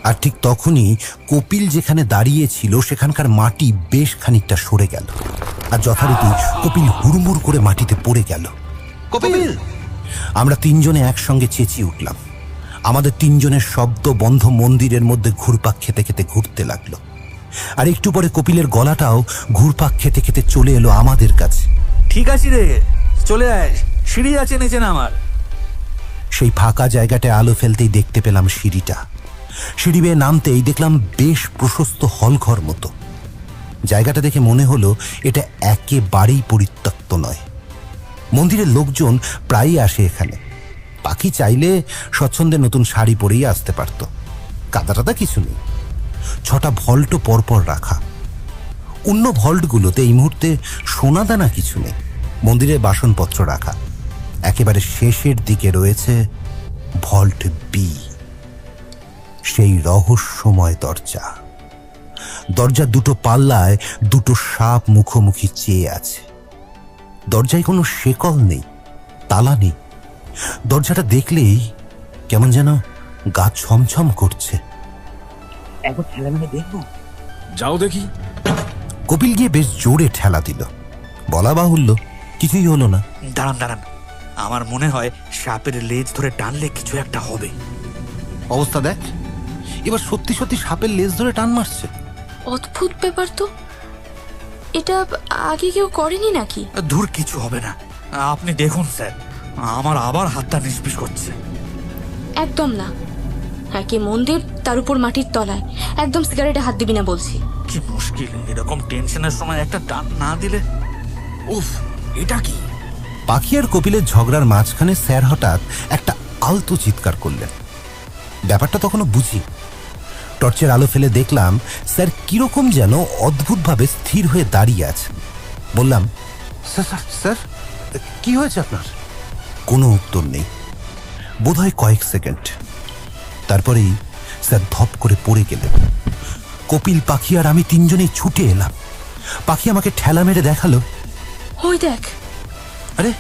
আর ঠিক তখনই কপিল যেখানে দাঁড়িয়ে ছিল সেখানকার মাটি বেশ খানিকটা সরে গেল, আর যথারীতি কপিল হুড়মুড় করে মাটিতে পড়ে গেল। কপিল! আমরা তিনজনে একসঙ্গে চেঁচিয়ে উঠলাম। আমাদের তিনজনের শব্দ বন্ধ মন্দিরের মধ্যে ঘুরপাক খেতে খেতে ঘুরতে লাগলো। আর একটু পরে কপিলের গলাটাও ঘুরপাক খেতে খেতে চলে এলো আমাদের কাছে। ঠিক আছে রে, চলে আয়, সিঁড়ি আছে নিচে নামার। সেই ফাঁকা জায়গাটায় আলো ফেলতেই দেখতে পেলাম সিঁড়িটা। সিঁড়ি বেয়ে নামতেই দেখলাম বেশ প্রশস্ত হলঘর মতো। জায়গাটা দেখে মনে হলো এটা একেবারেই পরিত্যক্ত নয়। মন্দিরের লোকজন প্রায়ই আসে এখানে। পাখি চাইলে স্বচ্ছন্দে নতুন শাড়ি পরেই আসতে পারত। কাদা কিছু নেই। 6টা ভল্টও পরপর রাখা। অন্য ভল্টগুলোতে এই মুহূর্তে সোনাদানা কিছু নেই। মন্দিরের বাসনপত্র রাখা। একেবারে শেষের দিকে রয়েছে ভল্ট বি, সেই রহস্যময় দরজা। দরজার দুটো পাল্লায় দুটো সাপ মুখোমুখি চেয়ে আছে। দরজায় কোনো শেকল নেই, তালা নেই। দরজাটা দেখলেই কেমন যেন গা ছমছম করছে। একবার ঠেলা মেরে দেখবো? যাও দেখি। কপিল গিয়ে বেশ জোরে ঠেলা দিল। বলা বাহুল্য, কিছুই হলো না। দাঁড়ান দাঁড়ান, আমার মনে হয় সাপের লেজ ধরে টানলে কিছু একটা হবে। অবস্থা দেখ, এবার সত্যি সত্যি সাপের লেজ ধরে টান মারছে। অদ্ভুত ব্যাপার তো, এটা আগে কেউ করেনি নাকি? দূর, কিছু হবে না, আপনি দেখুন স্যার। আমার আবার হাতটা নিষ্পিস করছে। একদম না, একে মন্দির, তার উপর মাটির তলায়। একদম সিগারেটে হাত দিবি না বলছি। কি মুশকিল, এরকম টেনশনের সময় একটা টান না দিলে। উফ, এটা কি? পাখি আর কপিলের ঝগড়ার মাঝখানে স্যার হঠাৎ একটা আলতো চিৎকার করলেন। ব্যাপারটা তখনও বুঝি। টর্চের আলো ফেলে দেখলাম স্যার কিরকম যেন অদ্ভুতভাবে স্থির হয়ে দাঁড়িয়ে আছেন। বললাম, স্যার স্যার কি হয়েছে আপনার? কোনো উত্তর নেই। বোধহয় কয়েক সেকেন্ড। তারপরেই স্যার ধপ করে পড়ে গেলেন। কপিল, পাখি আর আমি তিনজনেই ছুটে এলাম। পাখি আমাকে ঠেলা মেরে দেখালো, ওই দেখ। আরে,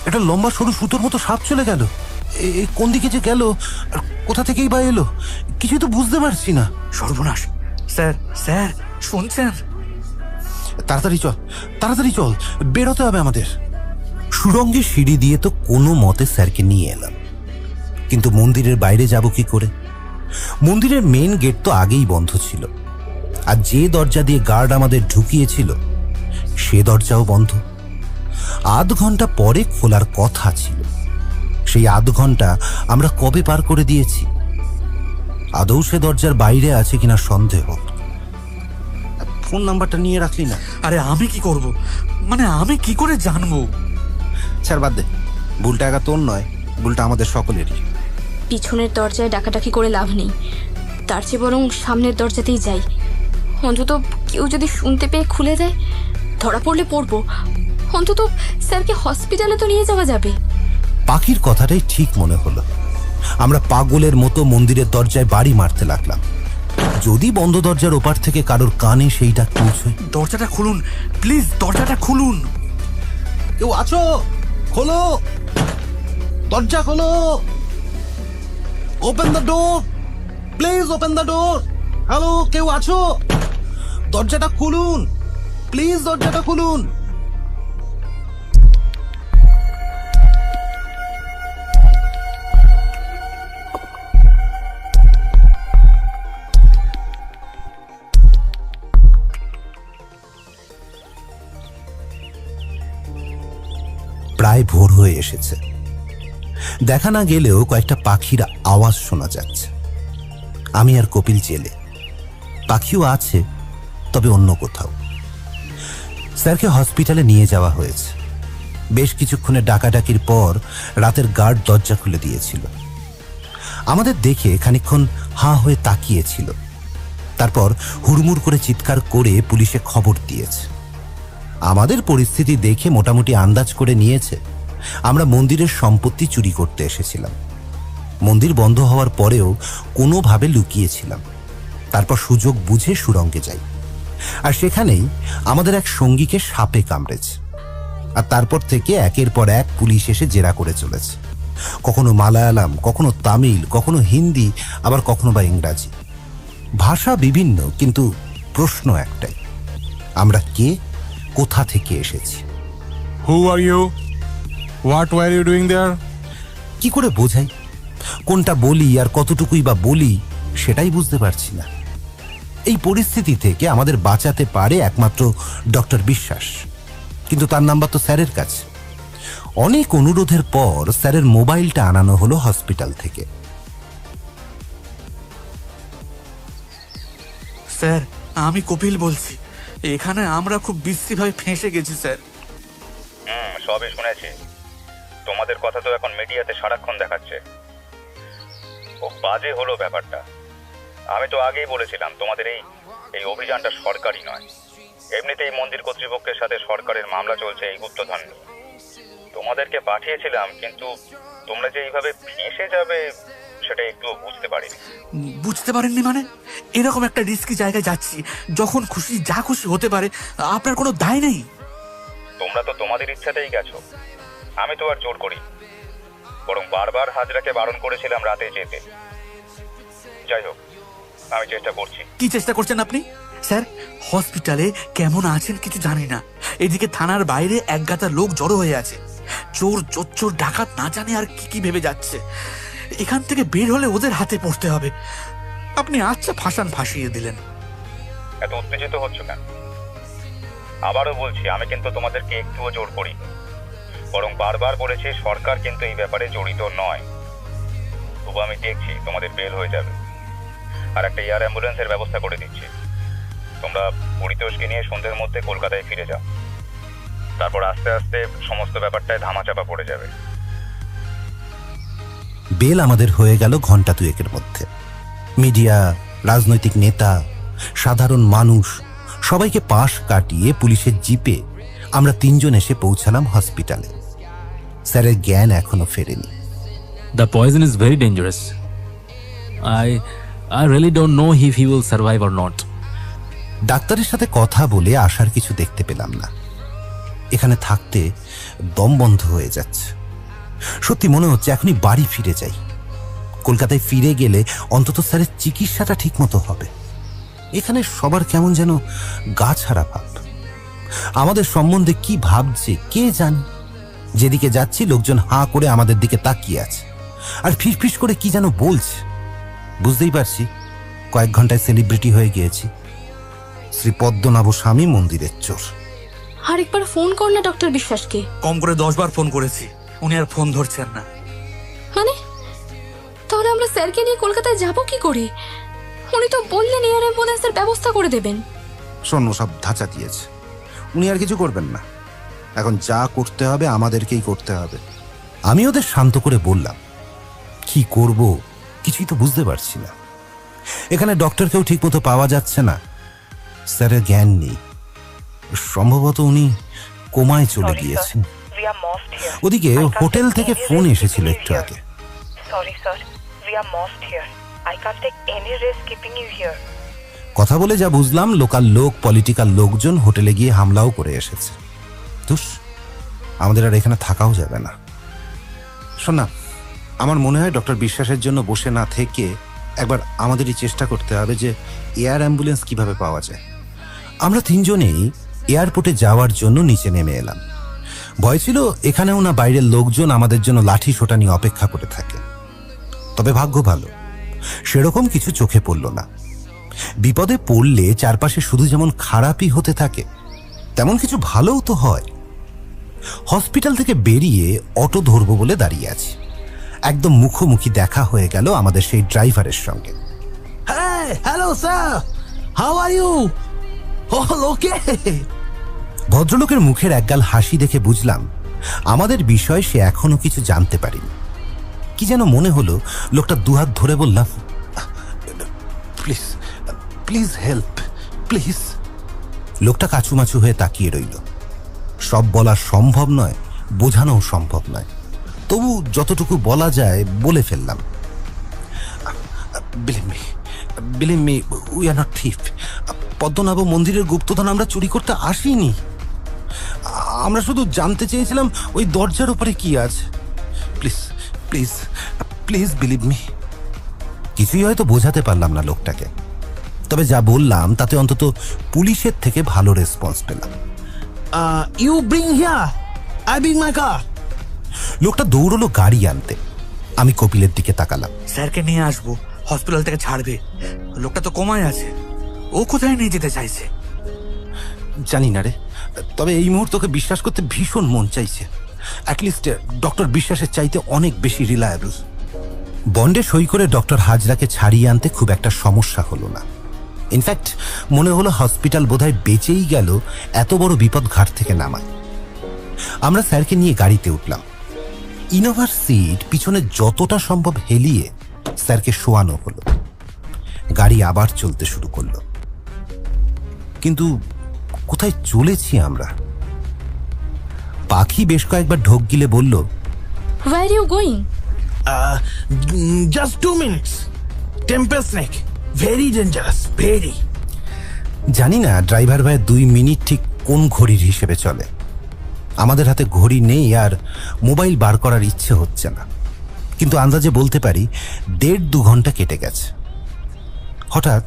একটা লম্বা সরু সুতোর মতো সাপ চলে গেল। কোন দিকে যে গেল, কোথা থেকেই বা এলো, কিছুই তো বুঝতে পারছি না। সর্বনাশ! স্যার স্যার, শুনছেন? তাড়াতাড়ি চল, তাড়াতাড়ি চল, বেরোতে হবে আমাদের। সুড়ঙ্গের সিঁড়ি দিয়ে তো কোনো মতে স্যারকে নিয়ে এলাম, কিন্তু মন্দিরের বাইরে যাব কি করে? মন্দিরের মেন গেট তো আগেই বন্ধ ছিল, আর যে দরজা দিয়ে গার্ড আমাদের ঢুকিয়েছিল সে দরজাও বন্ধ। আধ ঘন্টা পরে খোলার কথা ছিল। সেই আধ ঘন্টা আমরা কবে পার করে দিয়েছি? আদৌ সে দরজার বাইরে আছে কিনা সন্দেহ। ফোন নাম্বারটা নিয়ে রাখলি না? আরে আমি কি করব, মানে আমি কি করে জানবো? স্যার বাদ দে, ভুলটা একা তোর নয়, ভুলটা আমাদের সকলেরই। পিছনের দরজায় ডাকাডাকি করে লাভ নেই, তার চেয়ে বরং সামনের দরজাতেই যাই। অন্তত কেউ যদি শুনতে পেয়ে খুলে দেয়, ধরা পড়লে পড়বো, অন্তত স্যারকে হসপিটালে তো নিয়ে যাওয়া যাবে। পাখির কথাটাই ঠিক মনে হলো। আমরা পাগলের মতো মন্দিরের দরজায় বাড়ি মারতে লাগলাম। যদি বন্ধ দরজার ওপার থেকে কারোর কানে সেইটা পৌঁছয়। দরজাটা খুলুন প্লিজ, দরজাটা খুলুন। কেউ আছো? খোলো, দরজা খোলো। Open the door, please open the door. Hello, কেউ আছো? দরজাটা খুলুন, প্লিজ দরজাটা খুলুন। প্রায় ভোর হয়ে এসেছে। দেখা না গেলেও কয়েকটা পাখির আওয়াজ শোনা যাচ্ছে। আমি আর কপিল জেলে, পাখিও আছে, তবে অন্য কোথাও। স্যারকে হসপিটালে নিয়ে যাওয়া হয়েছে। বেশ কিছুক্ষণের ডাকাডাকির পর রাতের গার্ড দরজা খুলে দিয়েছিল। আমাদের দেখে খানিকক্ষণ হাঁ হয়ে তাকিয়েছিল। তারপর হুড়মুড় করে চিৎকার করে পুলিশে খবর দিয়েছে। আমাদের পরিস্থিতি দেখে মোটামুটি আন্দাজ করে নিয়েছে আমরা মন্দিরের সম্পত্তি চুরি করতে এসেছিলাম। মন্দির বন্ধ হওয়ার পরেও কোনোভাবে লুকিয়েছিলাম। তারপর সুযোগ বুঝে সুরঙ্গে যাই, আর সেখানেই আমাদের এক সঙ্গীকে সাপে কামড়েছে। আর তারপর থেকে একের পর এক পুলিশ এসে জেরা করে চলেছে। কখনো মালায়ালাম, কখনো তামিল, কখনো হিন্দি, আবার কখনো বা ইংরাজি। ভাষা বিভিন্ন, কিন্তু প্রশ্ন একটাই, আমরা কে, কোথা থেকে এসেছি। Who are you? What were you doing there? কি করে বোঝাই, কোনটা বলি আর কতটুকুই বা বলি সেটাই বুঝতে পারছি না। এই পরিস্থিতি থেকে আমাদের বাঁচাতে পারে একমাত্র ডক্টর বিশ্বাস, কিন্তু তার নাম্বার তো স্যারের কাছে। অনেক অনুরোধের পর স্যারের মোবাইলটা আনানো হলো হসপিটাল থেকে। স্যার, আমি কপিল বলছি। এখানে আমরা খুব বিশ্রীভাবে ফেঁসে গেছি স্যার। সবই শুনেছি। তোমাদের কথা তো এখন মিডিয়াতে সারাক্ষণ দেখাচ্ছে। ও বাজে হলো ব্যাপারটা। আমি তো আগেই বলেছিলাম তোমাদের এই অভিযানটা সরকারি নয়। এমনিতেই মন্দির কর্তৃপক্ষের সাথে সরকারের মামলা চলছে এই গুপ্তধন নিয়ে। তোমাদেরকে পাঠিয়েছিলাম, কিন্তু তোমরা যে এইভাবে ফেঁসে যাবে সেটা একটু বুঝতে পারিনি। বুঝতে পারেননি মানে? এরকম একটা রিস্কি জায়গায় যাচ্ছি, যখন খুশি যা খুশি হতে পারে, আপনার কোনো দায় নেই। তোমরা তো তোমাদের ইচ্ছাতেই গেছো, আমি তো আর জোর করি। বরং বারবার হাজরাকে বারণ করেছিলাম রাতে যেতে। যাই হোক, আমি চেষ্টা করছি। কি চেষ্টা করছেন আপনি? স্যার, হসপিটালে কেমন আছেন কিছু জানি না। এদিকে থানার বাইরে একগাদা লোক জড়ো হয়ে আছে। চোর চোর ডাকাত না জানে আর কি কি ভেবে যাচ্ছে। এখান থেকে বের হলে ওদের হাতে পড়তে হবে। আপনি আচ্ছা ফাঁসিয়ে দিলেন। এত উত্তেজিত হচ্ছ কেন? আবারও বলছি, আমি কিন্তু তোমাদেরকে একটুও জোর করি, বরং বারবার বলেছি সরকার কিন্তু এই ব্যাপারে জড়িত নয়। তবু আমি দেখছি তোমাদের বেল হয়ে যাবে, আর একটা এয়ার অ্যাম্বুলেন্সের ব্যবস্থা করে দিচ্ছি। তোমরা পরিতোষকে নিয়ে সন্ধ্যের মধ্যে কলকাতায় ফিরে যাও। তারপর আস্তে আস্তে সমস্ত ব্যাপারটায় ধামাচাপা পড়ে যাবে। বেল আমাদের হয়ে গেল ঘন্টা দুয়েকের মধ্যে। মিডিয়া, রাজনৈতিক নেতা, সাধারণ মানুষ সবাইকে পাশ কাটিয়ে পুলিশের জিপে আমরা তিনজন এসে পৌঁছালাম হসপিটালে। স্যারের জ্ঞান এখনো ফেরেনি। The poison is very dangerous. I really don't know if he will survive or not. ডাক্তারের সাথে কথা বলে আসার কিছু দেখতে পেলাম না। এখানে থাকতে দম বন্ধ হয়ে যাচ্ছে। সত্যি মনে হচ্ছে এখনই বাড়ি ফিরে যাই। কলকাতায় ফিরে গেলে অন্তত স্যারের চিকিৎসাটা ঠিক মতো হবে। এখানে সবার কেমন যেন গা ছাড়া ভাব। আমাদের সম্বন্ধে কি ভাবছে কে জানে। যেদিকে যাচ্ছি লোকজন হাঁ করে আমাদের দিকে তাকিয়ে আছে, আর ফিসফিস করে কি যেন বলছে। বুঝতেই পারছি কয়েক ঘন্টায় সেলিব্রিটি হয়ে গিয়েছি। শ্রী পদ্মনাভ স্বামী মন্দিরের চোর। আরেকবার ফোন কর না ডক্টর বিশ্বাসকে। কম করে 10 বার ফোন করেছি, উনি আর ফোন ধরছেন না। মানে তাহলে আমরা স্যারকে নিয়ে কলকাতায় যাব কি করে? উনি তো বললেন এয়ার অ্যাম্বুলেন্সের ব্যবস্থা করে দেবেন। শোনো, সব ধাঁচা দিয়েছে। উনি আর কিছু করবেন না। এখন যা করতে হবে আমাদেরকেই করতে হবে। আমি ওদের শান্ত করে বললাম, কি করব কিছুই তো বুঝতে পারছি না। এখানে ডক্টরকেও ঠিক মতো পাওয়া যাচ্ছে না। স্যারের জ্ঞান নেই, সম্ভবত উনি কোমায় চলে গিয়েছেন। ওদিকে হোটেল থেকে ফোন এসেছিল একটু আগে। কথা বলে যা বুঝলাম, লোকাল লোক, পলিটিক্যাল লোকজন হোটেলে গিয়ে হামলাও করে এসেছে। তুস আমাদের আর এখানে থাকাও যাবে না। শোন না, আমার মনে হয় ডক্টর বিশ্বাসের জন্য বসে না থেকে একবার আমাদেরই চেষ্টা করতে হবে যে এয়ার অ্যাম্বুলেন্স কিভাবে পাওয়া যায়। আমরা তিনজনেই এয়ারপোর্টে যাওয়ার জন্য নিচে নেমে এলাম। ভয় ছিল এখানেও না বাইরের লোকজন আমাদের জন্য লাঠি সোটা নিয়ে অপেক্ষা করে থাকে। তবে ভাগ্য ভালো, সেরকম কিছু চোখে পড়ল না। বিপদে পড়লে চারপাশে শুধু যেমন খারাপই হতে থাকে, তেমন কিছু ভালোও তো হয়। হসপিটাল থেকে বেরিয়ে অটো ধরবো বলে দাঁড়িয়ে আছি। একদম মুখোমুখি দেখা হয়ে গেল আমাদের সেই ড্রাইভারের সঙ্গে। Hello sir, how are you? All okay? ভদ্রলোকের মুখের একগাল হাসি দেখে বুঝলাম আমাদের বিষয়ে সে এখনো কিছু জানতে পারেনি। কি যেন মনে হলো লোকটা দুহাত ধরে বললাম, প্লিজ প্লিজ হেল্প প্লিজ। লোকটা কাচুমাচু হয়ে তাকিয়ে রইল। সব বলা সম্ভব নয়, বোঝানোও সম্ভব নয়, তবু যতটুকু বলা যায় বলে ফেললাম। Believe me, we are not thief. Padmanabha মন্দিরের গুপ্তধন আমরা চুরি করতে আসিনি। আমরা শুধু জানতে চেয়েছিলাম ওই দরজার উপরে কি আছে। Please please please believe me. কিছুই হয়তো বোঝাতে পারলাম না লোকটাকে, তবে যা বললাম তাতে অন্তত পুলিশের থেকে ভালো রেসপন্স পেলাম। You bring here, I bring my car. লোকটা দৌড়লো গাড়ি আনতে। আমি কপিলের দিকে তাকালাম। স্যারকে নিয়ে আসবো, হসপিটাল থেকে ছাড়বে। লোকটা তো কোমায় আছে, ও কোথায় নিয়ে যেতে চাইছে জানি না রে, তবে এই মুহূর্তকে বিশ্বাস করতে ভীষণ মন চাইছে। অ্যাটলিস্ট ডক্টর বিশ্বাসের চাইতে অনেক বেশি রিলায়েবল। বন্ডে সই করে ডক্টর হাজরাকে ছাড়িয়ে আনতে খুব একটা সমস্যা হলো না। ইনফ্যাক্ট মনে হলো হসপিটাল বোধহয় বেঁচেই গেল এত বড় বিপদ ঘাট থেকে নামায়। আমরা স্যারকে নিয়ে গাড়িতে উঠলাম। ইনোভার সিট পিছনে যতটা সম্ভব হেলিয়ে স্যারকে শোয়ানো হলো। গাড়ি আবার চলতে শুরু করলো। কিন্তু কোথায় চলেছি আমরা? পাখি বেশ কয়েকবার ঢোক গিলে বলল, Where are you going? Just 2 minutes. Temple snake, very dangerous, very. জানি না ড্রাইভার ভাই 2 মিনিট ঠিক কোন ঘড়ির হিসেবে চলে। আমাদের হাতে ঘড়ি নেই আর মোবাইল বার করার ইচ্ছে হচ্ছে না, কিন্তু আন্দাজে বলতে পারি 1.5-2 ঘন্টা কেটে গেছে। হঠাৎ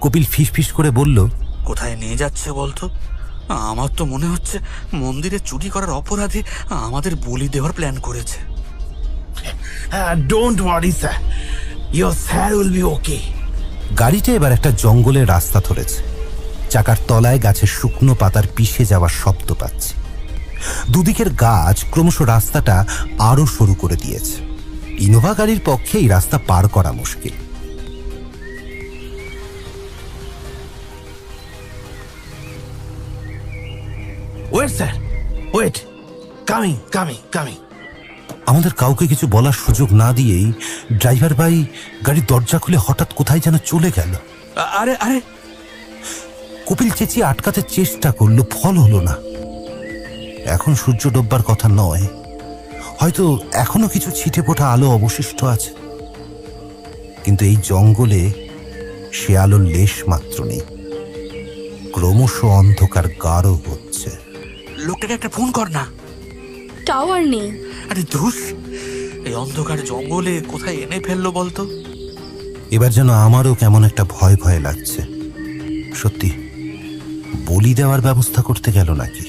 কপিল ফিসফিস করে বলল, কোথায় নিয়ে যাচ্ছে বলতো? আমার তো মনে হচ্ছে মন্দিরে চুরি করার অপরাধে আমাদের বলি দেওয়ার প্ল্যান করেছে। Don't worry, sir. Your sir will be okay. গাড়িটা এবার একটা জঙ্গলের রাস্তা ধরেছে। চাকার তলায় গাছের শুকনো পাতার পিষে যাওয়ার শব্দ পাচ্ছি। দুদিকের গাছ ক্রমশ রাস্তাটা আরো সরু করে দিয়েছে। ইনোভা গাড়ির পক্ষে এই রাস্তা পার করা মুশকিল। Wait, sir. Wait. Coming. আমাদের কাউকে কিছু বলার সুযোগ না দিয়েই ড্রাইভার ভাই গাড়ির দরজা খুলে হঠাৎ কোথায় যেন চলে গেল। আরে আরে, কপিল চেঁচিয়ে আটকাতে চেষ্টা করলো, ফল হলো না। এখন সূর্য ডোববার কথা নয়, হয়তো এখনো কিছু ছিটে ফোটা আলো অবশিষ্ট আছে, কিন্তু এই জঙ্গলে সে আলোর লেশ মাত্র নেই। ক্রমশ অন্ধকার গাঢ় হচ্ছে। লোকটাকে একটা ফোন কর না। টাওয়ার নেই। আরে ধুস, এই অন্ধকার জঙ্গলে কোথায় এনে ফেললো বলতো? এবার যেন আমারও কেমন একটা ভয় ভয় লাগছে। সত্যি বলি দেওয়ার ব্যবস্থা করতে গেল নাকি?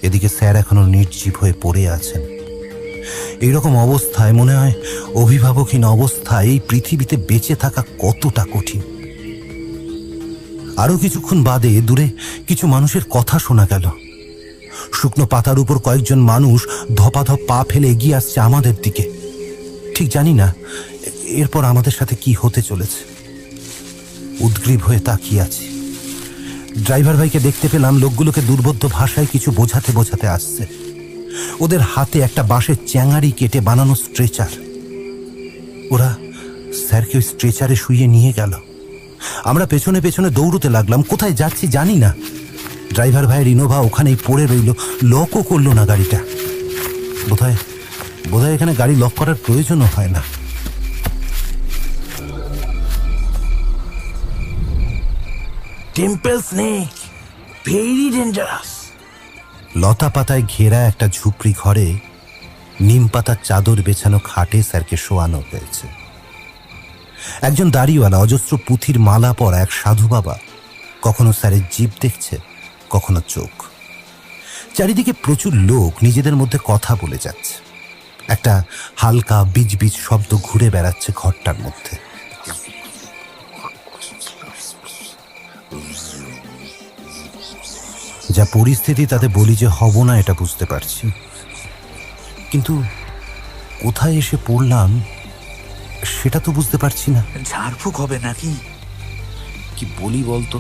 এদিকে স্যার এখনো নির্জীব হয়ে পড়ে আছেন। এইরকম অবস্থায় মনে হয় অভিভাবকহীন অবস্থায় এই পৃথিবীতে বেঁচে থাকা কতটা কঠিন। আরো কিছুক্ষণ বাদে দূরে কিছু মানুষের কথা শোনা গেল। শুকনো পাতার উপর কয়েকজন মানুষ ধপাধপ পা ফেলে এগিয়ে আসছে আমাদের দিকে। ঠিক জানি না এরপর আমাদের সাথে কি হতে চলেছে। উদ্গ্রীব হয়ে তাকিয়ে আছি। ড্রাইভার ভাইকে দেখতে পেলাম লোকগুলোকে দুর্বোধ্য ভাষায় কিছু বোঝাতে আসছে। ওদের হাতে একটা বাঁশের চ্যাঙারি কেটে বানানো স্ট্রেচার। ওরা স্যারকে ওই স্ট্রেচারে শুইয়ে নিয়ে গেল। আমরা পেছনে পেছনে দৌড়তে লাগলাম। কোথায় যাচ্ছি জানি না। ড্রাইভার ভাইয়ের ইনোভা ওখানেই পড়ে রইল, লকও করলো না গাড়িটা। বোধহয় এখানে গাড়ি লক করার প্রয়োজনও হয় না। Temple snake, very dangerous. লতা পাতায় ঘেরা একটা ঝুপড়ি ঘরে নিম পাতার চাদর বেছানো খাটে স্যারকে শোয়ানো হয়েছে। একজন দাড়িওয়ালা অজস্র পুঁথির মালা পরা এক সাধু বাবা কখনো স্যারের জিভ দেখছে, কখনো চোখ। চারিদিকে প্রচুর লোক নিজেদের মধ্যে কথা বলে যাচ্ছে। একটা হালকা বিজ বিজ শব্দ ঘুরে বেড়াচ্ছে ঘরটার মধ্যে। যা পরিস্থিতি তাতে বলি যে হব না এটা বুঝতে পারছি, কিন্তু কোথায় এসে পড়লাম সেটা তো বুঝতে পারছি না। ঝাড়ফুঁক হবে নাকি? কি বলি বলতো,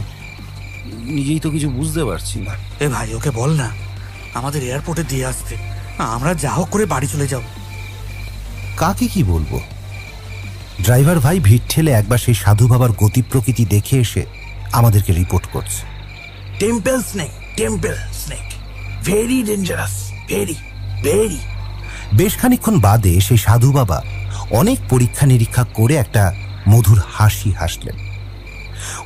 নিজেই তো কিছু বুঝতে পারছি না। এ ভাই, ওকে বল না আমাদের এয়ারপোর্টে দিয়ে আসতে, আমরা যা হোক করে বাড়ি চলে যাব। কাকে কি বলবো? ড্রাইভার ভাই ভিড় ঠেলে একবার সেই সাধু বাবার গতি প্রকৃতি দেখে এসে আমাদেরকে রিপোর্ট করছে। Temple snake, temple snake, very dangerous, very very. বেশ খানিকক্ষণ বাদে সেই সাধু বাবা অনেক পরীক্ষা নিরীক্ষা করে একটা মধুর হাসি হাসলেন।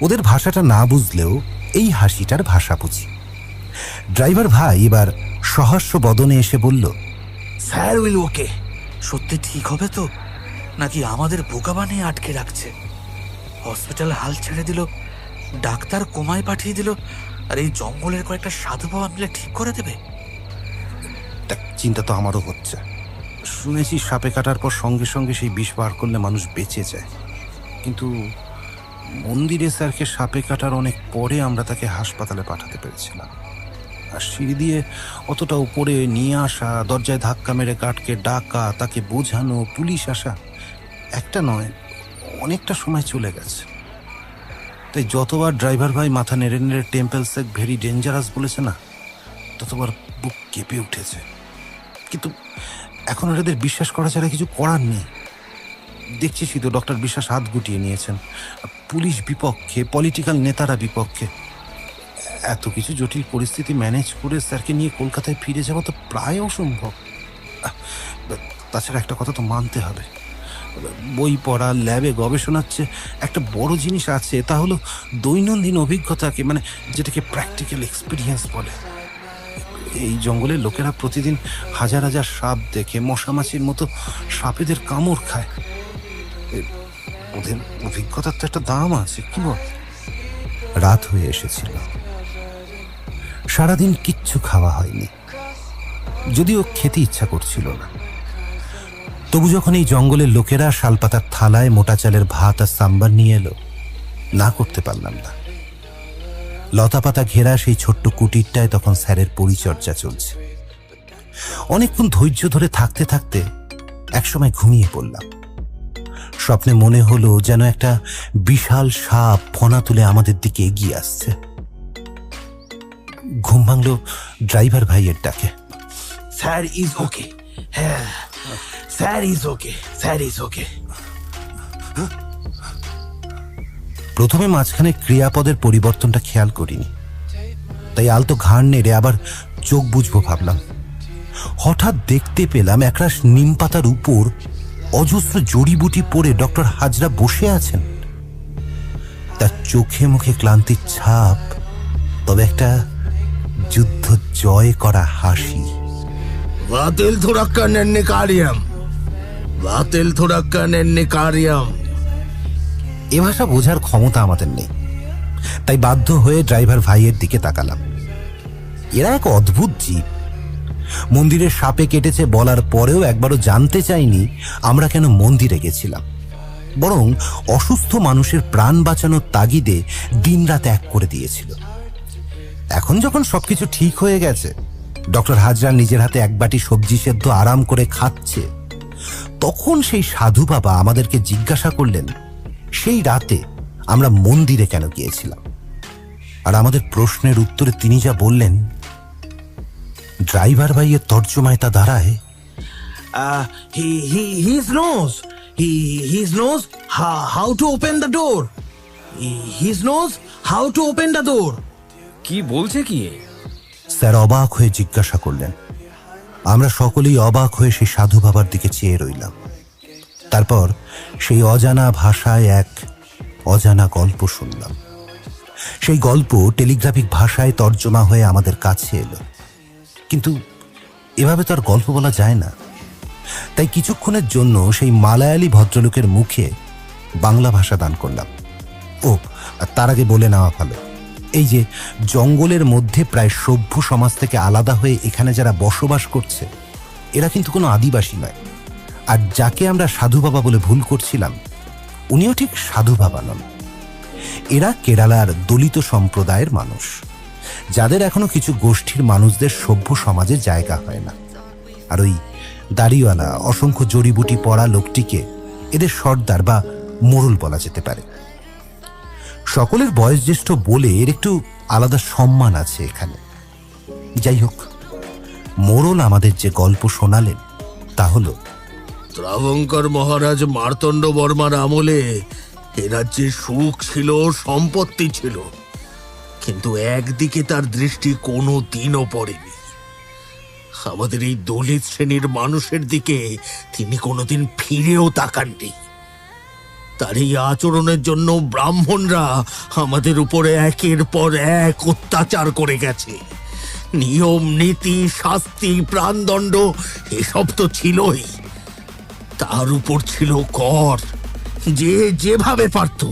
ওদের ভাষাটা না বুঝলেও এই হাসিটার ভাষা বুঝি। ড্রাইভার ভাই এবার সহাস্য বদনে এসে বলল, স্যার উইল ওকে। সত্যি ঠিক হবে তো, নাকি আমাদের বোকা বানিয়ে আটকে রাখছে? হসপিটাল হাল ছেড়ে দিল, ডাক্তার কোমায় পাঠিয়ে দিল, আর এই জঙ্গলের কয়েকটা সাধু বাবা মিলে ঠিক করে দেবে? চিন্তা তো আমারও হচ্ছে। শুনেছি সাপে কাটার পর সঙ্গে সঙ্গে সেই বিষ বার করলে মানুষ বেঁচে যায়, কিন্তু মন্দিরে স্যারকে সাপে কাটার অনেক পরে আমরা তাকে হাসপাতালে পাঠাতে পেরেছিলাম। আর সিঁড়ি দিয়ে অতটা উপরে নিয়ে আসা, দরজায় ধাক্কা মেরে গার্ডকে ডাকা, তাকে বোঝানো, পুলিশ আসা, একটা নয় অনেকটা সময় চলে গেছে। তাই যতবার ড্রাইভার ভাই মাথা নেড়ে নেড়ে টেম্পল সেক ভেরি ডেঞ্জারাস বলেছে না, ততবার বুক কেঁপে উঠেছে। কিন্তু এখন এদের বিশ্বাস করা ছাড়া কিছু করার নেই। দেখছিস তো ডক্টর বিশ্বাস হাত গুটিয়ে নিয়েছেন, পুলিশ বিপক্ষে, পলিটিক্যাল নেতারা বিপক্ষে। এত কিছু জটিল পরিস্থিতি ম্যানেজ করে স্যারকে নিয়ে কলকাতায় ফিরে যাওয়া তো প্রায় অসম্ভব। তাছাড়া একটা কথা তো মানতে হবে, বই পড়া, ল্যাবে গবেষণার চেয়ে একটা বড় জিনিস আছে, তা হলো দৈনন্দিন অভিজ্ঞতাকে, মানে যেটাকে প্র্যাকটিক্যাল এক্সপিরিয়েন্স বলে। এই জঙ্গলের লোকেরা প্রতিদিন হাজার হাজার সাপ দেখে, মশামাছির মতো সাপেদের কামড় খায়। ওদের অভিজ্ঞতার তো একটা দাম আছে, কি বল? রাত হয়ে এসেছিল, সারাদিন কিচ্ছু খাওয়া হয়নি, যদিও খেতে ইচ্ছা করছিল না। তবু যখন এই জঙ্গলের লোকেরা শালপাতার থালায় মোটা চালের ভাত আর সাম্বার নিয়ে এলো, না করতে পারলাম না। লতা পাতা ঘেরা সেই ছোট্ট কুটিরটায় তখন স্যারের পরিচর্যা চলছে। অনেকক্ষণ ধৈর্য ধরে থাকতে থাকতে একসময় ঘুমিয়ে পড়লাম। স্বপ্নে মনে হলো যেন একটা বিশাল সাপ ফনা তুলে আমাদের দিকে এগিয়ে আসছে। ঘুম ভাঙল ড্রাইভার ভাইয়ের ডাকে। স্যার ইজ ওকে, হ্যাঁ sir is okay, sir is okay. প্রথমে মাঝখানে ক্রিয়াপদের পরিবর্তনটা খেয়াল করিনি, তাই আলতো ঘাড় নেড়ে আবার চোখ বুঝবো ভাবলাম। হঠাৎ দেখতে পেলাম একরাশ নিম পাতার উপর অজস্র জড়িবুটি পরে ডক্টর হাজরা বসে আছেন। তার চোখে মুখে ক্লান্তির ছাপ, তবে একটা যুদ্ধ জয় করা হাসি। বাতিল থোড়াক্কা নেন্নে কারিয়াম, বাতিল থোড়াক্কা নেন্নে কারিয়াম। এ ভাষা বোঝার ক্ষমতা আমাদের নেই, তাই বাধ্য হয়ে ড্রাইভার ভাইয়ের দিকে তাকালাম। এরা এক অদ্ভুত জীব। মন্দিরের সাপে কেটেছে বলার পরেও একবারও জানতে চাইনি আমরা কেন মন্দিরে গেছিলাম, বরং অসুস্থ মানুষের প্রাণ বাঁচানোর তাগিদে দিনরাত এক করে দিয়েছিল। এখন যখন সবকিছু ঠিক হয়ে গেছে, ডক্টর হাজরা নিজের হাতে এক বাটি সবজি সেদ্ধ আরাম করে খাচ্ছে, তখন সেই সাধু বাবা আমাদেরকে জিজ্ঞাসা করলেন সেই রাতে আমরা মন্দিরে কেন গিয়েছিলাম। আর আমাদের প্রশ্নের উত্তরে তিনি যা বললেন, ড্রাইভার ভাইয়ের তর্জমায় তা দাঁড়ায়, he knows how to open the door. He knows how to open the door. কি বলছে কি? স্যার অবাক হয়ে জিজ্ঞাসা করলেন। আমরা সকলেই অবাক হয়ে সেই সাধু বাবার দিকে চেয়ে রইলাম। তারপর সেই অজানা ভাষায় এক অজানা গল্প শুনলাম। সেই গল্প টেলিগ্রাফিক ভাষায় তর্জমা হয়ে আমাদের কাছে এলো। কিন্তু এভাবে তো আর গল্প বলা যায় না। তাই কিছুক্ষণের জন্য সেই মালায়ালি ভদ্রলোকের মুখে বাংলা ভাষা দান করলাম। ও, আর তার আগে বলে নেওয়া ভালো, এই যে জঙ্গলের মধ্যে প্রায় সভ্য সমাজ থেকে আলাদা হয়ে এখানে যারা বসবাস করছে, এরা কিন্তু কোনো আদিবাসী নয়। আর যাকে আমরা সাধু বাবা বলে ভুল করছিলাম, উনিও ঠিক সাধু বাবা নন। এরা কেরালার দলিত সম্প্রদায়ের মানুষ, যাদের এখনো কিছু গোষ্ঠীর মানুষদের সভ্য সমাজে জায়গা হয় না। আর ওই দাড়িওয়ালা অসংখ্য জড়িবুটি পড়া লোকটিকে এদের সর্দার বা মোড়ল বলা যেতে পারে। সকলের বয়োজ্যেষ্ঠ বলে এর একটু আলাদা সম্মান আছে এখানে। যাই হোক, মোড়ল আমাদের যে গল্প শোনালেন তা হলো, ত্রাবঙ্কর মহারাজ মার্তণ্ড বর্মার আমলে এ রাজ্যে সুখ ছিল, সম্পত্তি ছিল, কিন্তু একদিকে তার দৃষ্টি কোনো দিনও পড়েনি। আমাদের এই দলিত শ্রেণীর মানুষের দিকে তিনি কোনোদিন ফিরেও তাকাননি। তার এই আচরণের জন্য ব্রাহ্মণরা আমাদের উপরে একের পর এক অত্যাচার করে গেছে। নিয়ম নীতি, শাস্তি, প্রাণদণ্ড এসব তো ছিলই, তার উপর ছিল কর। যে যেভাবে পারত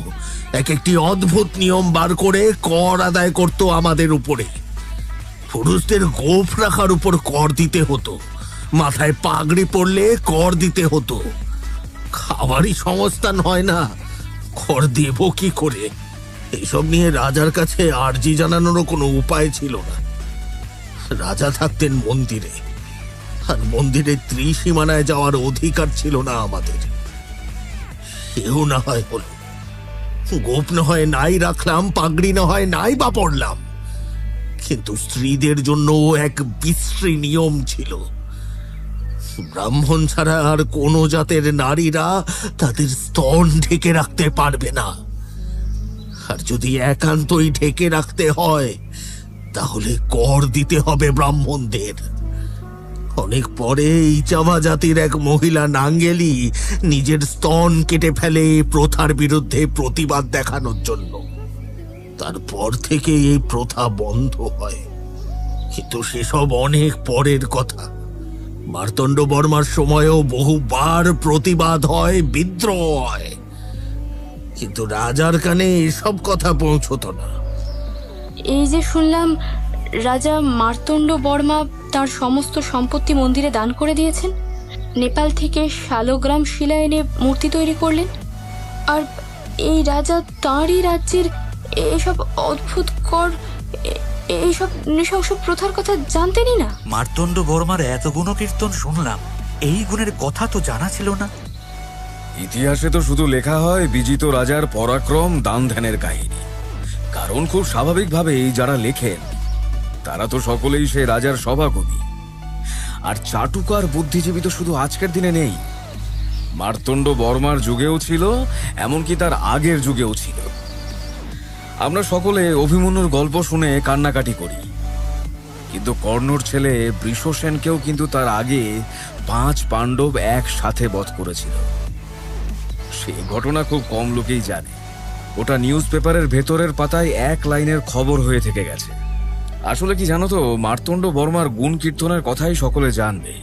এক একটি অদ্ভুত নিয়ম বার করে কর আদায় করত আমাদের উপরে। পুরুষদের গোঁফ রাখার উপর কর দিতে হতো, মাথায় পাগড়ি পরলে কর দিতে হতো। খাবারই সংস্থান হয় না, কর দেব কি করে? এইসব নিয়ে রাজার কাছে আর্জি জানানোরও কোনো উপায় ছিল না। রাজা থাকতেন মন্দিরে, আর মন্দিরের ত্রিসীমানায় যাওয়ার অধিকার ছিল না আমাদের। সেও না হয় হলো, গোপ না হয় নাই রাখলাম, পাগড়ি না হয় নাই বা পড়লাম, কিন্তু স্ত্রীদের জন্য এক বিশ্রী নিয়ম ছিল। ব্রাহ্মণ ছাড়া আর কোন জাতের নারীরা তাদের স্তন ঢেকে রাখতে পারবে না। আর যদি একান্তই ঢেকে রাখতে হয়, তাহলে কর দিতে হবে ব্রাহ্মণদের। অনেক পরে ইচামা জাতির এক মহিলা নাঙ্গেলি নিজের স্তন কেটে ফেলে প্রথার বিরুদ্ধে প্রতিবাদ দেখানোর জন্য। তারপর থেকে এই প্রথা বন্ধ হয়, কিন্তু সেসব অনেক পরের কথা। মার্তণ্ড বর্মার সময়ও বহুবার প্রতিবাদ হয়, বিদ্রোহ হয়, কিন্তু রাজার কানে এসব কথা পৌঁছতো না। এই যে শুনলাম রাজা মার্তণ্ড বর্মা তার সমস্ত সম্পত্তি মন্দিরে দান করে দিয়েছেন, নেপাল থেকে শালগ্রাম শিলা এনে মূর্তি তৈরি করলেন, আর এই রাজা তাঁরই রাজ্যের এসব অদ্ভুত কর, এইসব নৃশংস প্রথার কথা জানতেনই না। মার্তণ্ড বর্মার এত গুণকীর্তন শুনলাম, এই গুণের কথা তো জানা ছিল না। ইতিহাসে তো শুধু লেখা হয় বিজিত রাজার পরাক্রম, দান ধ্যানের কাহিনী। কারণ খুব স্বাভাবিকভাবেই যারা লেখেন তারা তো সকলেই সে রাজার সভাকবি। আর চাটুকার বুদ্ধিজীবী তো শুধু আজকের দিনে নেই, মার্তণ্ড বর্মার যুগেও ছিল, এমনকি তার আগের যুগেও ছিল। আমরা সকলে অভিমন্যুর গল্প শুনে কান্নাকাটি করি, কিন্তু কর্ণর ছেলে বৃষসেনকেও কিন্তু তার আগে 5 পাণ্ডব একসাথে বধ করেছিল। সে ঘটনা খুব কম লোকেই জানে। ওটা নিউজ পেপারের ভেতরের পাতায় 1 লাইনের খবর হয়ে থেকে গেছে। আসলে কি জানো তো, মার্তণ্ড বর্মার গুণ কীর্তনের কথাই সকলে জানবে,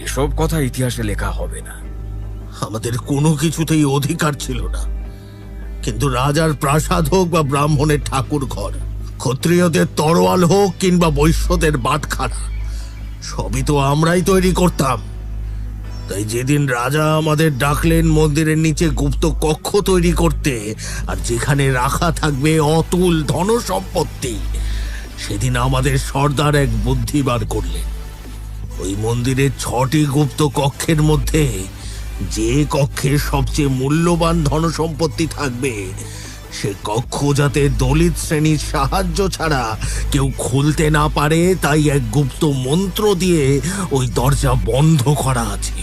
এসব কথা ইতিহাসে লেখা হবে না। আমাদের কোনো কিছুতেই অধিকার ছিল না, কিন্তু রাজার প্রাসাদ হোক বা ব্রাহ্মণের ঠাকুর ঘর, ক্ষত্রিয়দের তরোয়াল হোক কিংবা বৈশ্যদের বাটখারা, সবই তো আমরাই তৈরি করতাম। তাই যেদিন রাজা আমাদের ডাকলেন মন্দিরের নিচে গুপ্ত কক্ষ তৈরি করতে, আর যেখানে রাখা থাকবে অতুল ধন সম্পত্তি, সেদিন আমাদের সর্দার এক বুদ্ধি বার করলেন। ওই মন্দিরের 6টি গুপ্ত কক্ষের মধ্যে যে কক্ষে সবচেয়ে মূল্যবান ধন সম্পত্তি থাকবে, সে কক্ষ যাতে দলিত শ্রেণীর সাহায্য ছাড়া কেউ খুলতে না পারে, তাই এক গুপ্ত মন্ত্র দিয়ে ওই দরজা বন্ধ করা আছে।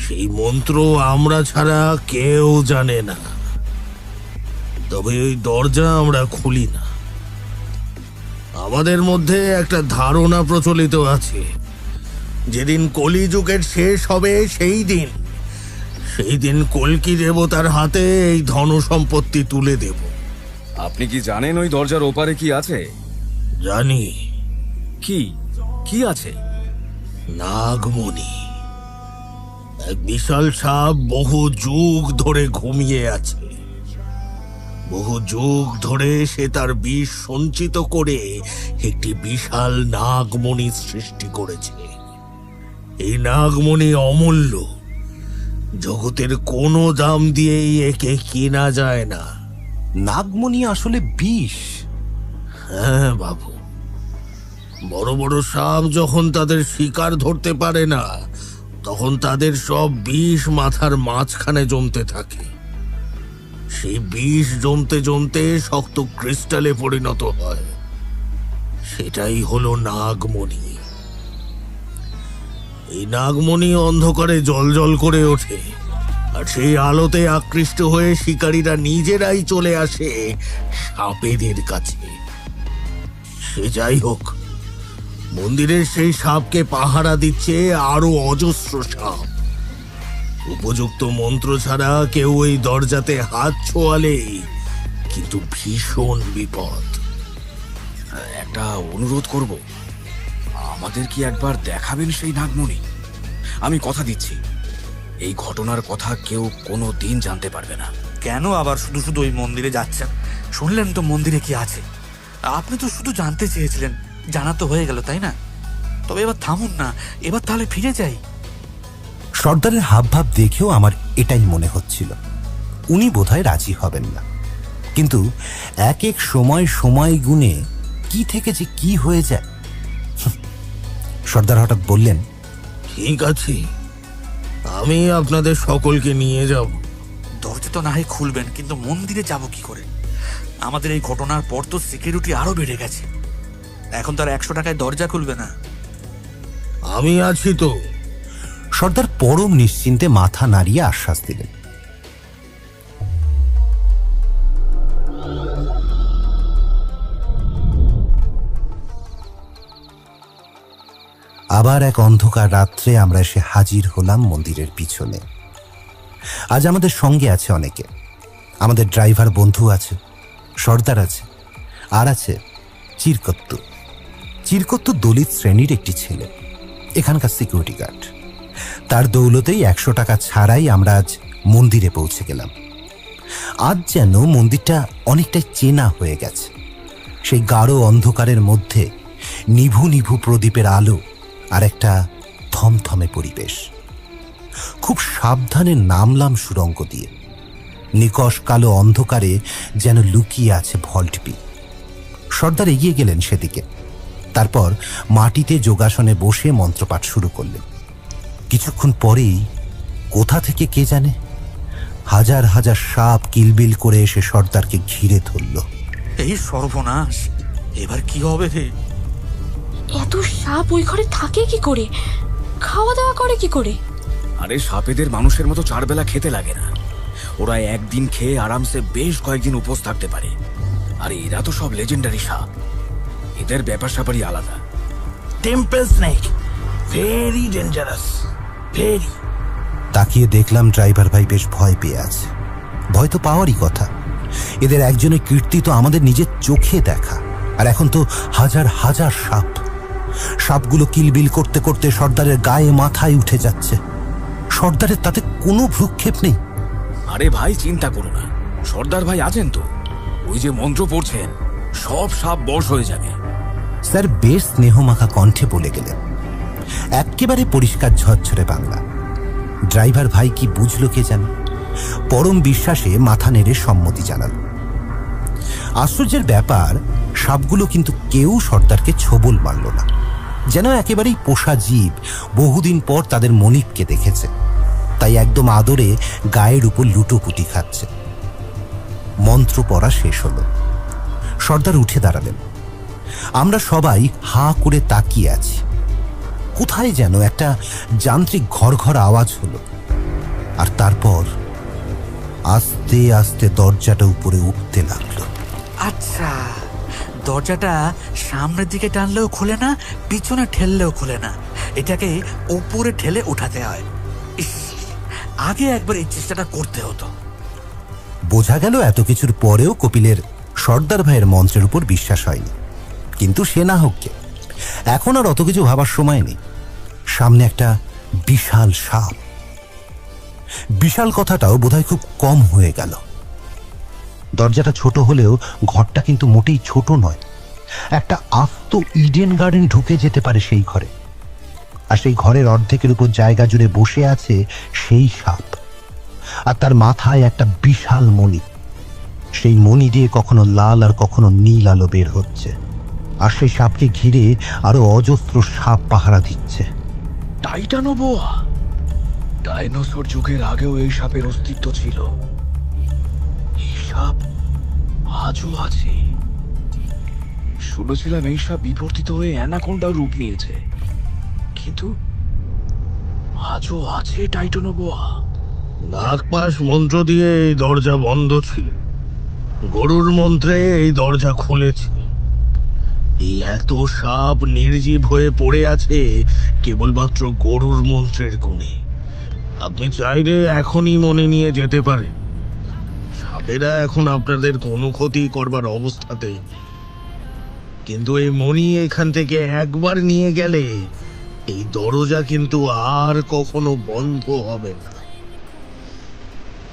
সেই মন্ত্র আমরা ছাড়া কেউ জানে না, তবে ওই দরজা আমরা খুলি না। আমাদের মধ্যে একটা ধারণা প্রচলিত আছে, যেদিন কলিযুগের শেষ হবে সেই দিন কল্কি দেবতার হাতে এই ধন সম্পত্তি তুলে দেব। আপনি কি জানেন ওই দরজার ওপারে কি আছে? জানি, কি কি আছে? নাগমণি। এক বিশাল সাপ বহু যুগ ধরে ঘুমিয়ে আছে। বহু যুগ ধরে সে তার বিষ সঞ্চিত করে একটি বিশাল নাগমণি সৃষ্টি করেছে। এই নাগমণি অমূল্য, জগতের কোনো দাম দিয়েই একে কেনা যায় না। নাগমণি আসলে বিষ? হ্যাঁ বাবু, বড় বড় সাপ যখন তাদের শিকার ধরতে পারে না, তখন তাদের সব বিষ মাথার মাঝখানে জমতে থাকে। সেই বিষ জমতে জমতে শক্ত ক্রিস্টালে পরিণত হয়। সেটাই হলো নাগমণি। এই নাগমণি অন্ধকারে জ্বলজ্বল করে ওঠে, আর সেই আলোতে আকৃষ্ট হয়ে শিকারীরা নিজেরাই চলে আসে সাপেদের কাছে। সে যাই হোক, মন্দিরের সেই সাপকে পাহারা দিচ্ছে আরো অজস্র সাপ। উপযুক্ত মন্ত্র ছাড়া কেউ এই দরজাতে হাত ছোঁয়ালেই কিন্তু ভীষণ বিপদ। একটা অনুরোধ করব, আমাদের কি একবার দেখাবেন সেই নাগমণি? আমি কথা দিচ্ছি, এই ঘটনার কথা কেউ কোনো দিন জানতে পারবে না। কেন আবার শুধু শুধু ওই মন্দিরে যাচ্ছেন? শুনলেন তো মন্দিরে কি আছে। আপনি তো শুধু জানতে চেয়েছিলেন, জানা তো হয়ে গেল, তাই না? তবে এবার থামুন না, এবার তাহলে ফিরে যাই। সর্দারের হাবভাব দেখেও আমার এটাই মনে হচ্ছিল, উনি বোধহয় রাজি হবেন না। কিন্তু এক এক সময় সময় গুণে কি থেকে যে কি হয়ে যায়। সর্দার হঠাৎ বললেন, ঠিক আছে, আমি আপনাদের সকলকে নিয়ে যাব। দরজা তো না হয় খুলবেন, কিন্তু মন্দিরে যাব কি করে? আমাদের এই ঘটনার পর তো সিকিউরিটি আরো বেড়ে গেছে। এখন তার 100 টাকায় দরজা খুলবে না। আমি আছি তো। সর্দার পরম নিশ্চিন্তে মাথা নাড়িয়ে আশ্বাস দিলেন। আবার এক অন্ধকার রাত্রে আমরা এসে হাজির হলাম মন্দিরের পিছনে। আজ আমাদের সঙ্গে আছে অনেকে। আমাদের ড্রাইভার বন্ধু আছে, সর্দার আছে, আর আছে চিরকত্তু। চিরকত্তু দলিত শ্রেণীর একটি ছেলে, এখানকার সিকিউরিটি গার্ড। তার দৌলতেই 100 টাকা ছাড়াই আমরা আজ মন্দিরে পৌঁছে গেলাম। আজ যেন মন্দিরটা অনেকটাই চেনা হয়ে গেছে। সেই গাঢ় অন্ধকারের মধ্যে নিভু নিভু প্রদীপের আলো আর একটা থমথমে পরিবেশ। খুব সাবধানে নামলাম সুড়ঙ্গ দিয়ে। নিকষ কালো অন্ধকারে যেন লুকিয়ে আছে ভল্টপি। সর্দার এগিয়ে গেলেন সেদিকে, তারপর মাটিতে যোগাসনে বসে মন্ত্রপাঠ শুরু করলেন। কিছুক্ষণ পরেই কোথা থেকে কে জানে হাজার হাজার সাপ কিলবিল করে এসে সর্দারকে ঘিরে ধরল। এই সর্বনাশ, এবার কি হবে রে? এত সাপ ওই ঘরে থাকে কি করে? খাওয়া দাওয়া করে কি করে? আরে সাপেদের মানুষের মতো 4 বেলা খেতে লাগে না। ওরা একদিন খেয়ে আরামসে বেশ কয়েকদিন উপোস থাকতে পারে। আর এরা তো সব লেজেন্ডারি সাপ, এদের ব্যাপার স্যাপারই আলাদা। Temple snake, very dangerous, very. তাকিয়ে দেখলাম ড্রাইভার ভাই বেশ ভয় পেয়ে আছে। ভয় তো পাওয়ারই কথা, এদের একজনের কীর্তি তো আমাদের নিজের চোখে দেখা। আর এখন তো হাজার হাজার সাপ। সাপগুলো কিলবিল করতে করতে সর্দারের গায়ে মাথায় উঠে যাচ্ছে। সর্দারের তাতে কোনো ভ্রুক্ষেপ নেই। আরে ভাই চিন্তা করো না, সর্দার ভাই আছেন তো, ওই যে মন্ত্র পড়ছেন, সব সাপ বশ হয়ে যাবে। স্যার বেশ স্নেহমাখা কণ্ঠে বলে গেলেন। একেবারে পরিষ্কার ঝরঝরে বাংলা। ড্রাইভার ভাই কি বুঝলো কে জানে, পরম বিশ্বাসে মাথা নেড়ে সম্মতি জানাল। আশ্চর্যের ব্যাপার, সাপগুলো কিন্তু কেউ সর্দারকে ছোবল মারল না, যেন একেবারেই পোষা জীব। বহুদিন পর তাদের মনিবকে দেখেছে, তাই একদম আদরে গায়ের উপর লুটোপুটি খাচ্ছে। মন্ত্র পড়া শেষ হলো, সর্দার উঠে দাঁড়ালেন। আমরা সবাই হাঁ করে তাকিয়ে আছি। কোথায় যেন একটা যান্ত্রিক ঘরঘর আওয়াজ হলো, আর তারপর আস্তে আস্তে দরজাটা উপরে উঠতে লাগলো। আচ্ছা, দরজাটা সামনের দিকে টানলেও খোলে না, পিছনে ঠেললেও খোলে না, এটাকে উপরে ঠেলে উঠাতে হয়। আগে একবার এই চেষ্টাটা করতে হতো। বোঝা গেল এত কিছুর পরেও কপিলের সর্দার ভাইয়ের মন্ত্রের উপর বিশ্বাস হয়নি। কিন্তু সে না হোক কে, এখন আর অত কিছু ভাবার সময় নেই। সামনে একটা বিশাল সাপ। বিশাল কথাটাও বোধহয় খুব কম হয়ে গেল। দরজাটা ছোট হলেও ঘরটা কিন্তু মোটেই ছোট নয়। একটা আস্ত ইডেন গার্ডেন ঢুকে যেতে পারে সেই ঘরে। আর সেই ঘরের অর্ধেকের উপর জায়গা জুড়ে বসে আছে সেই সাপ। আর তার মাথায় একটা বিশাল মণি। সেই মণি দিয়ে কখনো লাল আর কখনো নীল আলো বের হচ্ছে। আর সেই সাপকে ঘিরে আরো অজস্র সাপ পাহারা দিচ্ছে। টাইটানোবোয়া। ডাইনোসর যুগের আগেও এই সাপের অস্তিত্ব ছিল। এই সাপ আজও আছে। শুনেছিলাম এই সাপ বিবর্তিত হয়ে অ্যানাকোন্ডার রূপ নিয়েছে, কিন্তু আজও আছে টাইটানোবোয়া। নাগপাশ মন্ত্র দিয়ে এই দরজা বন্ধ ছিল, গরুর মন্ত্রে এই দরজা খুলেছে। এই এত সাপ নির্জীব হয়ে পড়ে আছে কেবলমাত্র গরুর মন্ত্রের গুণে। আপনি চাইলে এখনই মনে নিয়ে যেতে পারেন। সাপেরা এখন আপনাদের কোনো ক্ষতি করবার অবস্থাতেই নেই। কিন্তু এই মণি এখান থেকে একবার নিয়ে গেলে এই দরজা কিন্তু আর কখনো বন্ধ হবে না।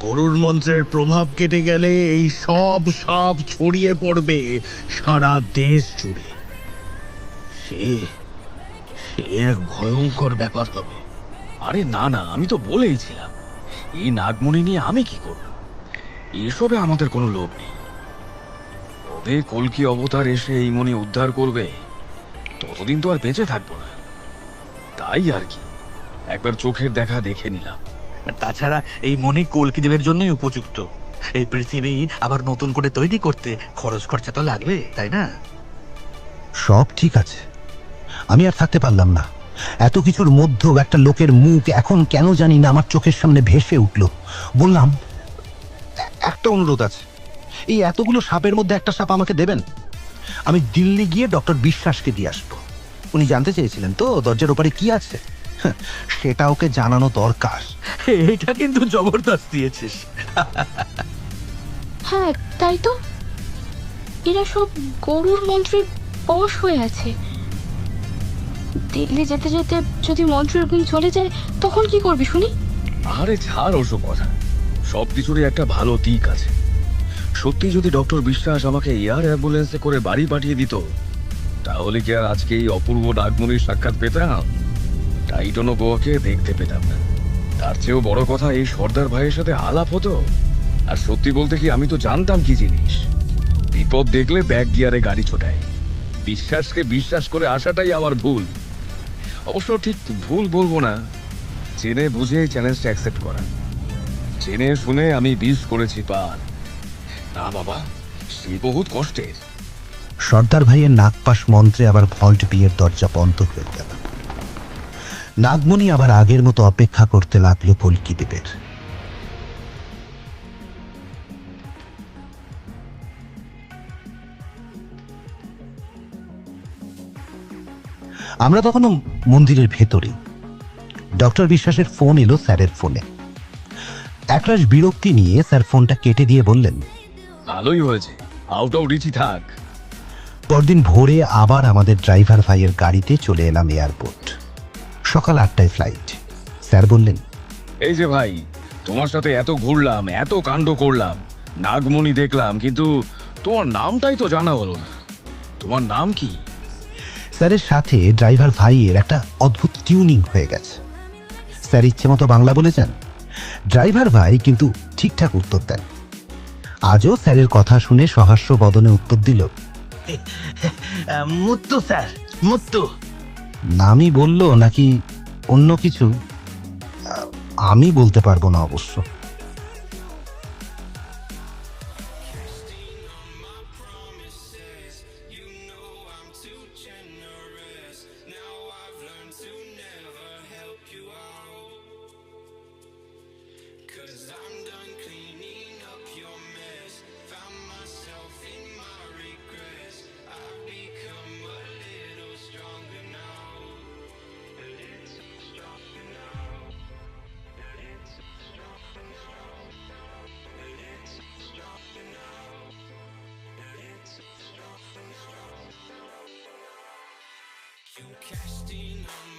গরুর মন্ত্রের প্রভাব কেটে গেলে এই সব সাপ ছড়িয়ে পড়বে সারা দেশ জুড়ে। সে এক ভয়ঙ্কর ব্যাপার হবে। আরে না না, আমি তো বলেইছিলাম এই নাগমণি নিয়ে আমি কি করব। এসবে আমাদের কোনো লোভ নেই। তবে কল্কি অবতার এসে এই মণি উদ্ধার করবে, ততদিন তো আর বেঁচে থাকবো না। তাই আর কি, একবার চোখের দেখা দেখে নিলাম। তাছাড়া এই মণি কল্কিদেবের জন্যই উপযুক্ত। এই পৃথিবী আবার নতুন করে তৈরি করতে খরচ খরচা তো লাগবে, তাই না? সব ঠিক আছে, আমি আর থাকতে পারলাম না। এত কিছুর মধ্যেও একটা লোকের মুখ এখন কেন জানি না আমার চোখের সামনে ভেসে উঠল। বললাম, একটা অনুরোধ আছে, এই এতগুলো সাপের মধ্যে একটা সাপ আমাকে দেবেন? আমি দিল্লি গিয়ে ডক্টর বিশ্বাসকে দিয়ে আসবো। উনি জানতে চেয়েছিলেন তো দরজার ওপারে কি আছে। সেটা ওকে জানানো দরকার। এটা কিন্তু জবরদস্ত দিয়েছিস। হ্যাঁ তাই তো, এরা সব গরুর মন্ত্রে বশ হয়ে আছে। দিল্লি যেতে যেতে যদি মন্ত্রের গুণ চলে যায় তখন কি করবি শুনি? আরে ছাড় ওসব কথা, সব কিছুরই একটা ভালো দিক আছে। সত্যি যদি ডক্টর বিশ্বাস আমাকে এয়ার অ্যাম্বুলেন্সে করে বাড়ি পাঠিয়ে দিত, তাহলে কি আর আজকে এই অপূর্ব নাগমণির সাক্ষাৎ পেতাম? টাইটানোবোয়াকে দেখতে পেতাম না। তার চেয়েও বড় কথা, এই সর্দার ভাইয়ের সাথে আলাপ হতো। আর সত্যি বলতে কি, আমি তো জানতাম কি জিনিস। বিপদ দেখলে ব্যাক গিয়ারে গাড়ি ছোটায়। বিশ্বাসকে বিশ্বাস করে আসাটাই আমার ভুল। অবশ্য ঠিক ভুল বলবো না, জেনে বুঝে চ্যালেঞ্জটা অ্যাকসেপ্ট করা। জেনে শুনে আমি বিষ করেছি পার। না বাবা, সে বহুত কষ্টের। সর্দার ভাইয়ের নাগপাশ মন্ত্রে আবার ভল্ট বিয়ের দরজা বন্ধ হয়ে গেল। নাগমণি আবার আগের মতো অপেক্ষা করতে লাগলো কল্কি দেবের। আমরা তখনও মন্দিরের ভেতরে। ডক্টর বিশ্বাসের ফোন এলো স্যারের ফোনে। একরাশ বিরক্তি নিয়ে স্যার ফোনটা কেটে দিয়ে বললেন, ভালোই হয়েছে, আউট অফ রিচই থাক। পরদিন ভোরে আবার আমাদের ড্রাইভার ভাইয়ের গাড়িতে চলে এলাম এয়ারপোর্ট। সকাল 8টায় ফ্লাইট। স্যার বললেন, এই যে ভাই, তোমার সাথে এত ঘুরলাম, এত কাণ্ড করলাম, নাগমণি দেখলাম, কিন্তু তোমার নামটাই তো জানা হলো না। তোমার নাম কি? স্যারের সাথে ড্রাইভার ভাইয়ের একটা অদ্ভুত টিউনিং হয়ে গেছে। স্যার ইচ্ছে মতো বাংলা বলেছেন, ড্রাইভার ভাই কিন্তু ঠিকঠাক উত্তর দেন। আজও স্যারের কথা শুনে সহাস্য বদনে উত্তর দিল, মুত্তু স্যার, মুত্তু। নামই বললো নাকি অন্য কিছু আমি বলতে পারবো না অবশ্য। cashed in on